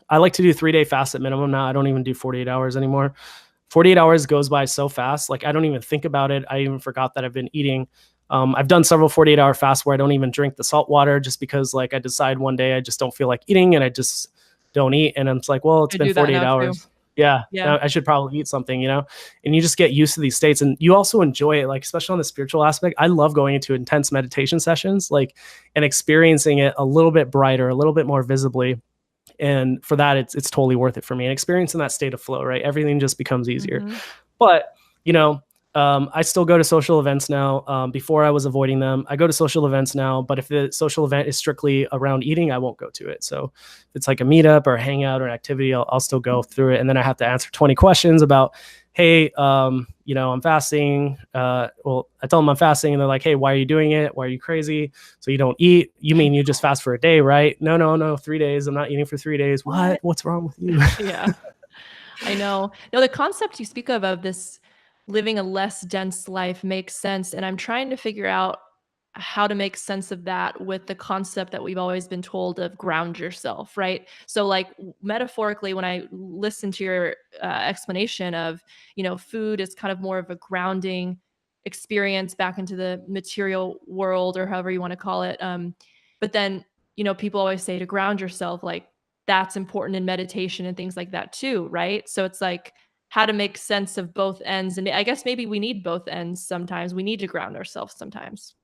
I like to do 3-day fast at minimum now. I don't even do 48 hours anymore. 48 hours goes by so fast. Like I don't even think about it. I even forgot that I've been eating. I've done several 48-hour fasts where I don't even drink the salt water, just because like I decide one day I just don't feel like eating, and I just don't eat. And it's like, well, it's I been do that 48 now too. hours. Yeah, Yeah. I should probably eat something, and you just get used to these states, and you also enjoy it, like especially on the spiritual aspect. I love going into intense meditation sessions, like, and experiencing it a little bit brighter, a little bit more visibly. And for that, it's totally worth it for me. And experiencing that state of flow, right? Everything just becomes easier. Mm-hmm. But I still go to social events now. Before I was avoiding them. I go to social events now, but if the social event is strictly around eating, I won't go to it. So if it's like a meetup or a hangout or an activity, I'll still go through it. And then I have to answer 20 questions about, hey, I'm fasting. Well, I tell them I'm fasting, and they're like, hey, why are you doing it? Why are you crazy? So you don't eat? You mean you just fast for a day, right? No, 3 days. I'm not eating for 3 days. What? What's wrong with you? Yeah. I know. No, the concept you speak of this living a less dense life makes sense. And I'm trying to figure out how to make sense of that with the concept that we've always been told of ground yourself, right? So, like, metaphorically, when I listen to your explanation of, food is kind of more of a grounding experience back into the material world or however you want to call it. But then, people always say to ground yourself, like, that's important in meditation and things like that too, right? So it's like how to make sense of both ends. And I guess maybe we need both ends sometimes. We need to ground ourselves sometimes.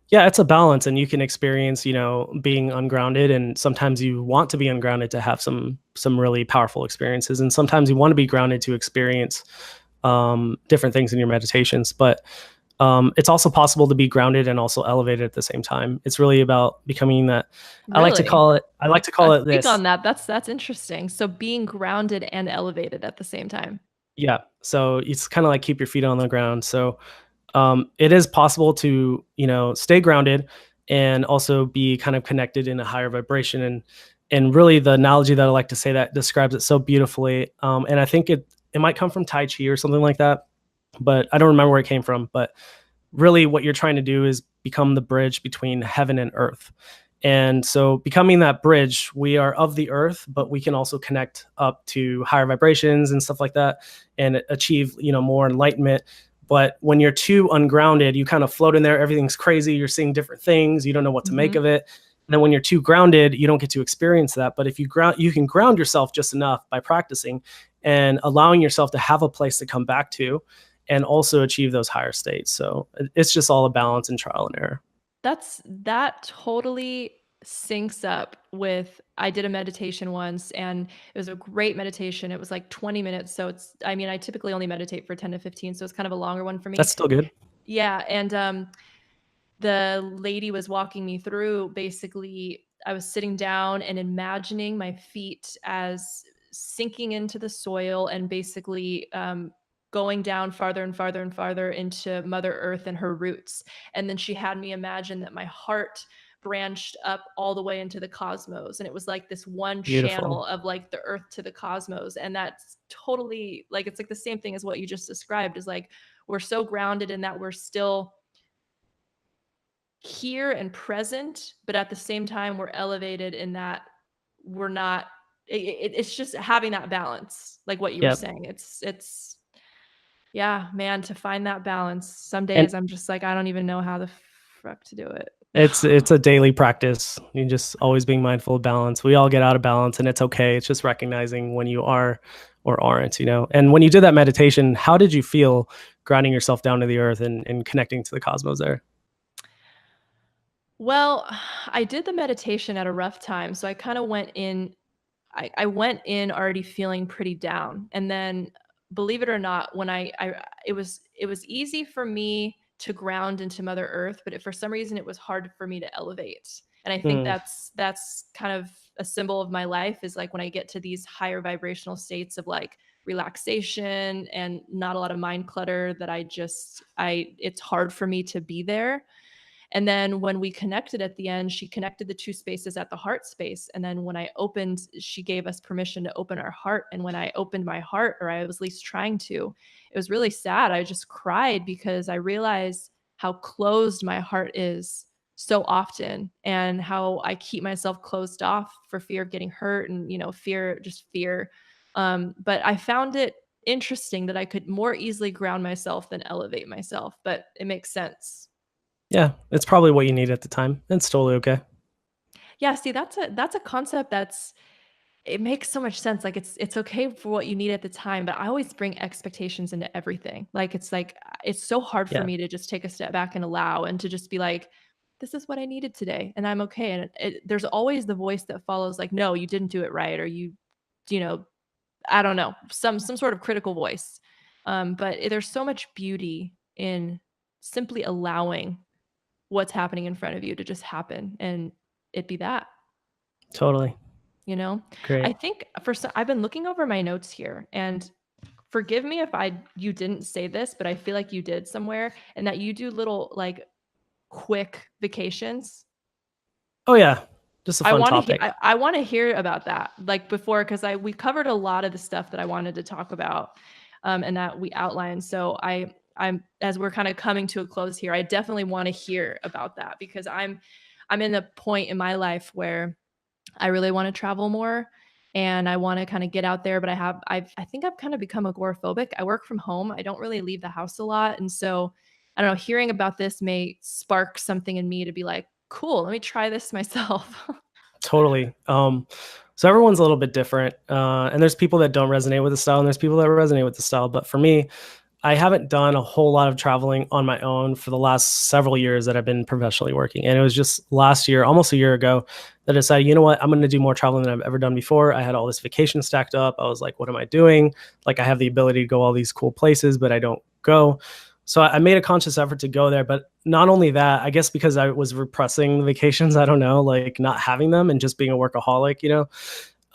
Yeah, it's a balance, and you can experience, being ungrounded, and sometimes you want to be ungrounded to have some really powerful experiences, and sometimes you want to be grounded to experience different things in your meditations. But it's also possible to be grounded and also elevated at the same time. It's really about becoming that. I like to Really? call it. I like to call it Speak this. on that. That's interesting. So being grounded and elevated at the same time. Yeah. So it's kind of like keep your feet on the ground. So it is possible to stay grounded and also be kind of connected in a higher vibration. And really the analogy that I like to say that describes it so beautifully. And I think it might come from Tai Chi or something like that, but I don't remember where it came from. But really what you're trying to do is become the bridge between heaven and earth. And so becoming that bridge, we are of the earth, but we can also connect up to higher vibrations and stuff like that and achieve, more enlightenment. But when you're too ungrounded, you kind of float in there, everything's crazy, you're seeing different things, you don't know what to make Hmm. of it. And then when you're too grounded, you don't get to experience that. But if you can ground yourself just enough by practicing and allowing yourself to have a place to come back to and also achieve those higher states. So it's just all a balance and trial and error. That totally syncs up with I did a meditation once and it was a great meditation. It was like 20 minutes. So I typically only meditate for 10 to 15. So it's kind of a longer one for That's me. still good. Yeah. And the lady was walking me through basically I was sitting down and imagining my feet as sinking into the soil and basically going down farther and farther and farther into Mother Earth and her roots. And then she had me imagine that my heart branched up all the way into the cosmos. And it was like this one Beautiful. channel of like the earth to the cosmos. And that's totally like, it's like the same thing as what you just described is like, we're so grounded in that we're still here and present, but at the same time, we're elevated in that we're not. It's just having that balance, like what you were Yep. saying. It's yeah, man, to find that balance. Some And days I'm just like, I don't even know how the fuck to do it. it's a daily practice. You just always being mindful of balance. We all get out of balance and it's okay. It's just recognizing when you are or aren't. And when you did that meditation, how did you feel grounding yourself down to the earth and connecting to the cosmos there? Well, I did the meditation at a rough time, so I kind of went in I went in already feeling pretty down. And then believe it or not, when I it was easy for me to ground into Mother Earth, but for some reason it was hard for me to elevate. And I think Hmm, that's kind of a symbol of my life is like when I get to these higher vibrational states of like relaxation and not a lot of mind clutter that I it's hard for me to be there. And then when we connected at the end, she connected the two spaces at the heart space. And then when I opened, she gave us permission to open our heart. And when I opened my heart, or I was at least trying to, it was really sad. I just cried because I realized how closed my heart is so often and how I keep myself closed off for fear of getting hurt and, fear, just fear. But I found it interesting that I could more easily ground myself than elevate myself, but it makes sense. yeah, it's probably what you need at the time. It's totally okay. Yeah, see, that's a concept it makes so much sense. Like it's okay for what you need at the time, but I always bring expectations into everything. Like it's so hard for Yeah, me to just take a step back and allow and to just be like, this is what I needed today, and I'm okay. And there's always the voice that follows, like, no, you didn't do it right, or you know, I don't know, some sort of critical voice. But there's so much beauty in simply allowing what's happening in front of you to just happen and it be that. totally. You know, I Great. think I've been looking over my notes here, and forgive me if you didn't say this, but I feel like you did somewhere, and that you do little like quick vacations. Oh yeah. just a I fun want to hear. topic. I want to hear about that. Like before, because I we covered a lot of the stuff that I wanted to talk about, and that we outlined. So I'm as we're kind of coming to a close here. I definitely want to hear about that because I'm in a point in my life where I really want to travel more and I want to kind of get out there, but I think I've kind of become agoraphobic. I work from home. I don't really leave the house a lot. And so I don't know, hearing about this may spark something in me to be like, cool, let me try this myself. Totally. So everyone's a little bit different, and there's people that don't resonate with the style, and there's people that resonate with the style. But for me, I haven't done a whole lot of traveling on my own for the last several years that I've been professionally working. And it was just last year, almost a year ago, that I decided, you know what, I'm going to do more traveling than I've ever done before. I had all this vacation stacked up. I was like, what am I doing? Like, I have the ability to go all these cool places, but I don't go. So I made a conscious effort to go there. But not only that, I guess because I was repressing the vacations, I don't know, like not having them and just being a workaholic,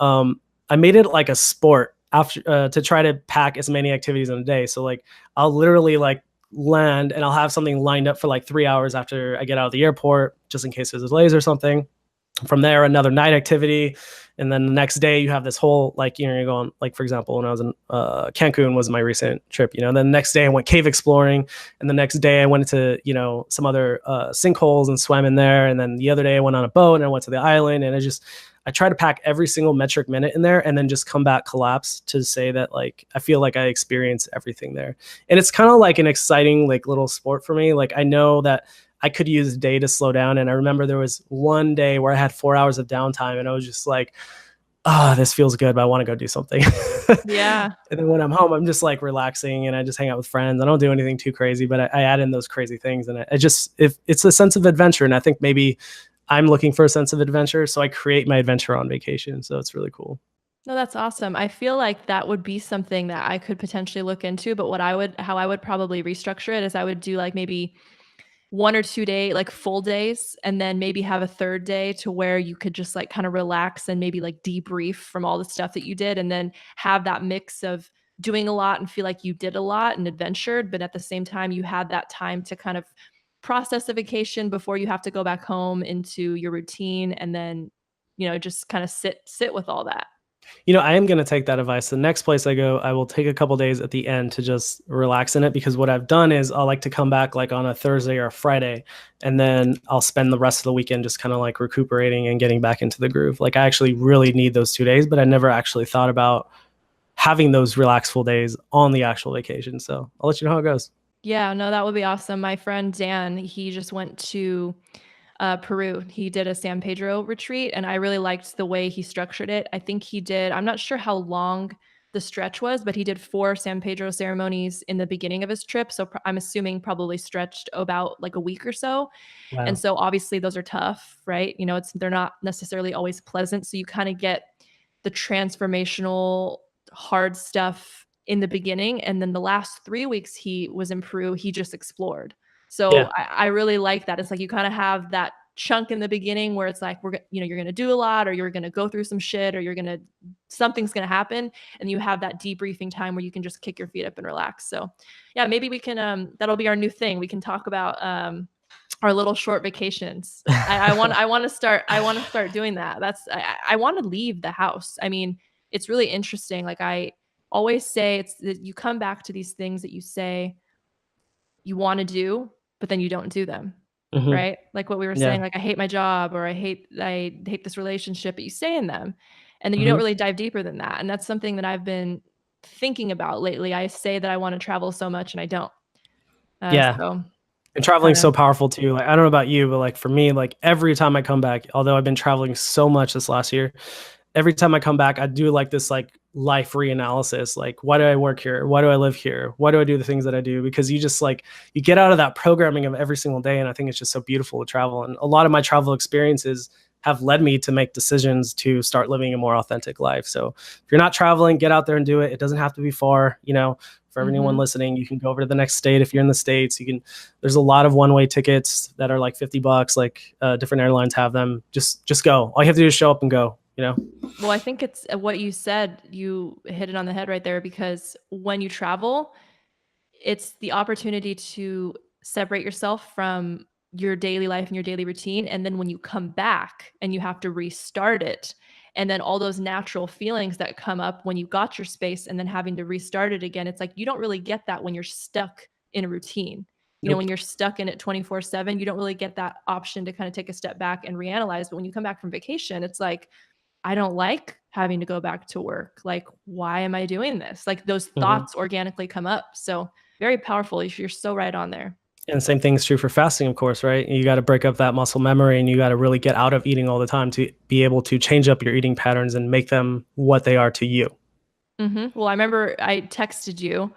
I made it like a sport after to try to pack as many activities in a day. So like I'll literally like land and I'll have something lined up for like 3 hours after I get out of the airport, just in case there's delays or something. From there, another night activity, and then the next day you have this whole like you're going like for example when I was in Cancun was my recent trip. Then the next day I went cave exploring, and the next day I went to some other sinkholes and swam in there, and then the other day I went on a boat and I went to the island, and I try to pack every single metric minute in there and then just come back collapsed to say that like I feel like I experience everything there. And it's kind of like an exciting like little sport for me. Like I know that I could use a day to slow down. And I remember there was one day where I had 4 hours of downtime and I was just like, this feels good, but I want to go do something. Yeah. And then when I'm home, I'm just like relaxing and I just hang out with friends. I don't do anything too crazy, but I add in those crazy things. And I just, if it's a sense of adventure. And I think maybe I'm looking for a sense of adventure. So I create my adventure on vacation. So it's really cool. No, that's awesome. I feel like that would be something that I could potentially look into, but how I would probably restructure it is I would do like maybe 1 or 2 day, like full days, and then maybe have a third day to where you could just like kind of relax and maybe like debrief from all the stuff that you did, and then have that mix of doing a lot and feel like you did a lot and adventured, but at the same time, you had that time to kind of process a vacation before you have to go back home into your routine and then, just kind of sit with all that. I am going to take that advice. The next place I go, I will take a couple days at the end to just relax in it, because what I've done is I'll like to come back like on a Thursday or a Friday, and then I'll spend the rest of the weekend just kind of like recuperating and getting back into the groove. Like I actually really need those 2 days, but I never actually thought about having those relaxful days on the actual vacation. So I'll let you know how it goes. Yeah, no, that would be awesome. My friend Dan, he just went to Peru. He did a San Pedro retreat, and I really liked the way he structured it. I think he did, I'm not sure how long the stretch was, but he did 4 San Pedro ceremonies in the beginning of his trip. So I'm assuming probably stretched about like a week or so. And Wow. so obviously those are tough, right? They're not necessarily always pleasant. So you kind of get the transformational hard stuff in the beginning. And then the last 3 weeks he was in Peru, he just explored. So Yeah. I really like that. It's like you kind of have that chunk in the beginning where it's like you're going to do a lot, or you're going to go through some shit, or something's going to happen, and you have that debriefing time where you can just kick your feet up and relax. So yeah, maybe we can that'll be our new thing. We can talk about our little short vacations. I want to start doing that. I want to leave the house. I mean, it's really interesting. Like I always say, it's that you come back to these things that you say you want to do, but then you don't do them. Hmm. Right? Like what we were Yeah. saying, like I hate my job, or I hate this relationship, but you stay in them. And then you don't Hmm. really dive deeper than that. And that's something that I've been thinking about lately. I say that I want to travel so much and I don't. Yeah. So And I traveling's don't know. so powerful too. Like I don't know about you, but like for me, like every time I come back, although I've been traveling so much this last year, every time I come back, I do like this like life reanalysis. Like, why do I work here? Why do I live here? Why do I do the things that I do? Because you just like you get out of that programming of every single day, and I think it's just so beautiful to travel. And a lot of my travel experiences have led me to make decisions to start living a more authentic life. So if you're not traveling, get out there and do it. It doesn't have to be far. For anyone Mhm. listening, you can go over to the next state. If you're in the States, you can, there's a lot of one-way tickets that are like $50. Like different airlines have them. Just go. All you have to do is show up and go. Well, I think it's what you said, you hit it on the head right there, because when you travel, it's the opportunity to separate yourself from your daily life and your daily routine. And then when you come back and you have to restart it, and then all those natural feelings that come up when you got your space and then having to restart it again, it's like you don't really get that when you're stuck in a routine. You know, Nope. when you're stuck in it 24/7, you don't really get that option to kind of take a step back and reanalyze. But when you come back from vacation, it's like, I don't like having to go back to work. Like, why am I doing this? Like, those Mhm. thoughts organically come up. So very powerful. You're so right on there. And the same thing is true for fasting, of course, right? You got to break up that muscle memory and you got to really get out of eating all the time to be able to change up your eating patterns and make them what they are to you. Well, I remember I texted you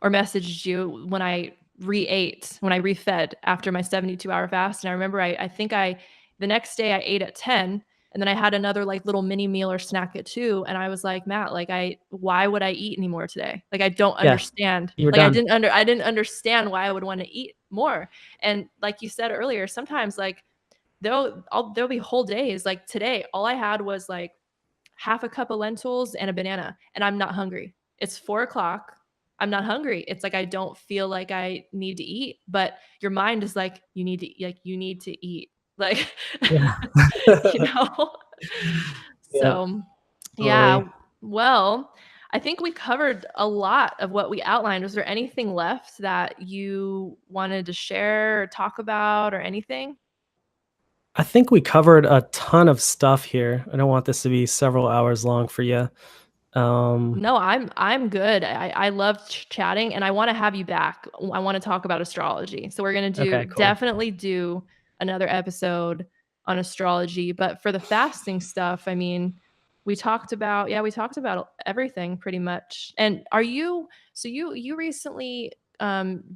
or messaged you when I re-ate, when I refed after my 72-hour fast. And I remember I think the next day I ate at 10, and then I had another like little mini meal or snack at 2. And I was like, Matt, like why would I eat anymore today? Like, I don't Yeah, understand. you're Like, done. I didn't understand why I would want to eat more. And like you said earlier, sometimes like there'll be whole days like today, all I had was like half a cup of lentils and a banana, and I'm not hungry. It's 4 o'clock. I'm not hungry. It's like I don't feel like I need to eat, but your mind is like, you need to eat. Like, Yeah. you know? Yeah, So yeah. totally. Well, I think we covered a lot of what we outlined. Was there anything left that you wanted to share or talk about or anything? I think we covered a ton of stuff here. I don't want this to be several hours long for you. No, I'm good. I love chatting, and I want to have you back. I want to talk about astrology. So we're going to Okay, do cool. definitely do another episode on astrology, but for the fasting stuff, I mean, we talked about everything pretty much. And you recently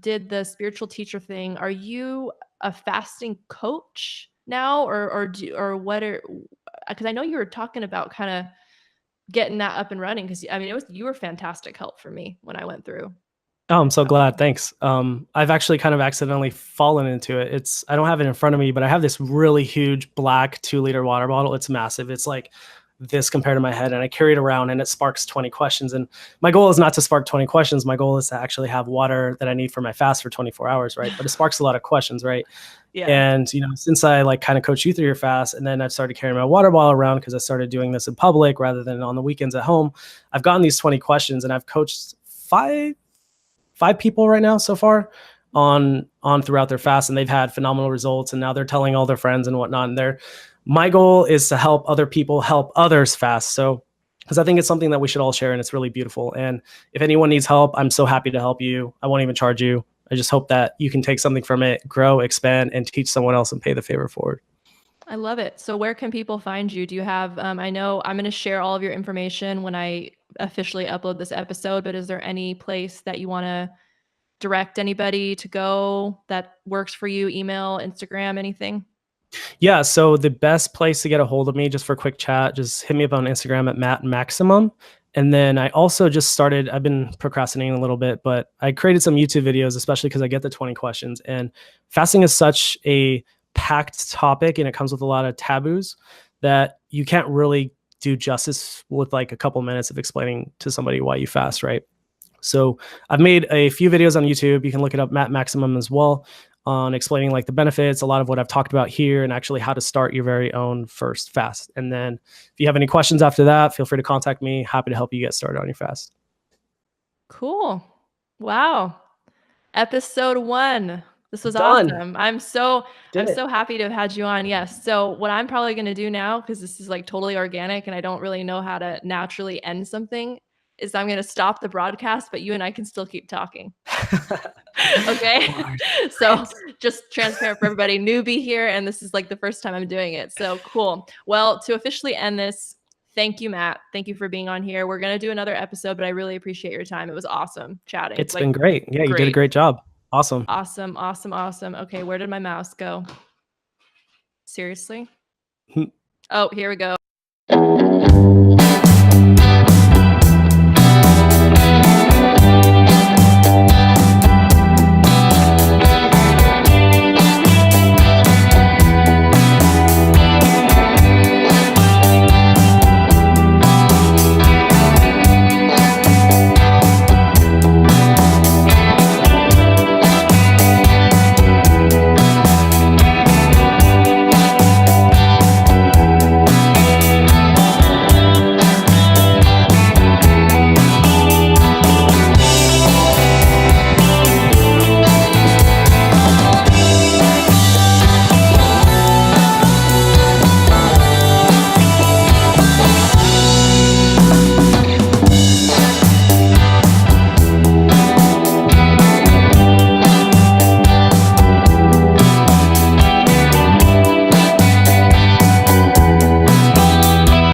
did the spiritual teacher thing. Are you a fasting coach now, or what are, because I know you were talking about kind of getting that up and running, because I mean, you were fantastic help for me when I went through. Oh, I'm so So, glad. Thanks. I've actually kind of accidentally fallen into it. I don't have it in front of me, but I have this really huge black 2-liter water bottle. It's massive. It's like this compared to my head, and I carry it around and it sparks 20 questions. And my goal is not to spark 20 questions. My goal is to actually have water that I need for my fast for 24 hours, right? But it sparks a lot of questions, right? yeah. And since I like kind of coach you through your fast, and then I've started carrying my water bottle around because I started doing this in public rather than on the weekends at home. I've gotten these 20 questions, and I've coached five people right now so far on throughout their fast, and they've had phenomenal results, and now they're telling all their friends and whatnot. And my goal is to help other people help others fast. So because I think it's something that we should all share, and it's really beautiful. And if anyone needs help, I'm so happy to help you. I won't even charge you. I just hope that you can take something from it, grow, expand, and teach someone else and pay the favor forward. I love it. So where can people find you? Do you have, I know I'm going to share all of your information when I officially upload this episode, but is there any place that you want to direct anybody to go that works for you? Email, Instagram, anything? Yeah, so the best place to get a hold of me just for a quick chat, just hit me up on Instagram at Matt Maximum. And then I also just started, I've been procrastinating a little bit, but I created some YouTube videos, especially because I get the 20 questions. And fasting is such a packed topic, and it comes with a lot of taboos that you can't really do justice with like a couple minutes of explaining to somebody why you fast, right? So I've made a few videos on YouTube. You can look it up, Matt Maximum, as well, on explaining like the benefits, a lot of what I've talked about here, and actually how to start your very own first fast. And then if you have any questions after that, feel free to contact me. Happy to help you get started on your fast. Cool. Wow. Episode 1. This was Done. awesome. Did I'm it. so happy to have had you on. Yes. So what I'm probably going to do now, because this is like totally organic and I don't really know how to naturally end something, is I'm going to stop the broadcast, but you and I can still keep talking. Okay. So just transparent for everybody, newbie here, and this is like the first time I'm doing it. So cool. Well, to officially end this, thank you, Matt. Thank you for being on here. We're going to do another episode, but I really appreciate your time. It was awesome chatting. It's Like, been great. Yeah, you did a great. great job. Awesome. Awesome. Awesome. Awesome. Okay. Where did my mouse go? Seriously? Oh, here we go.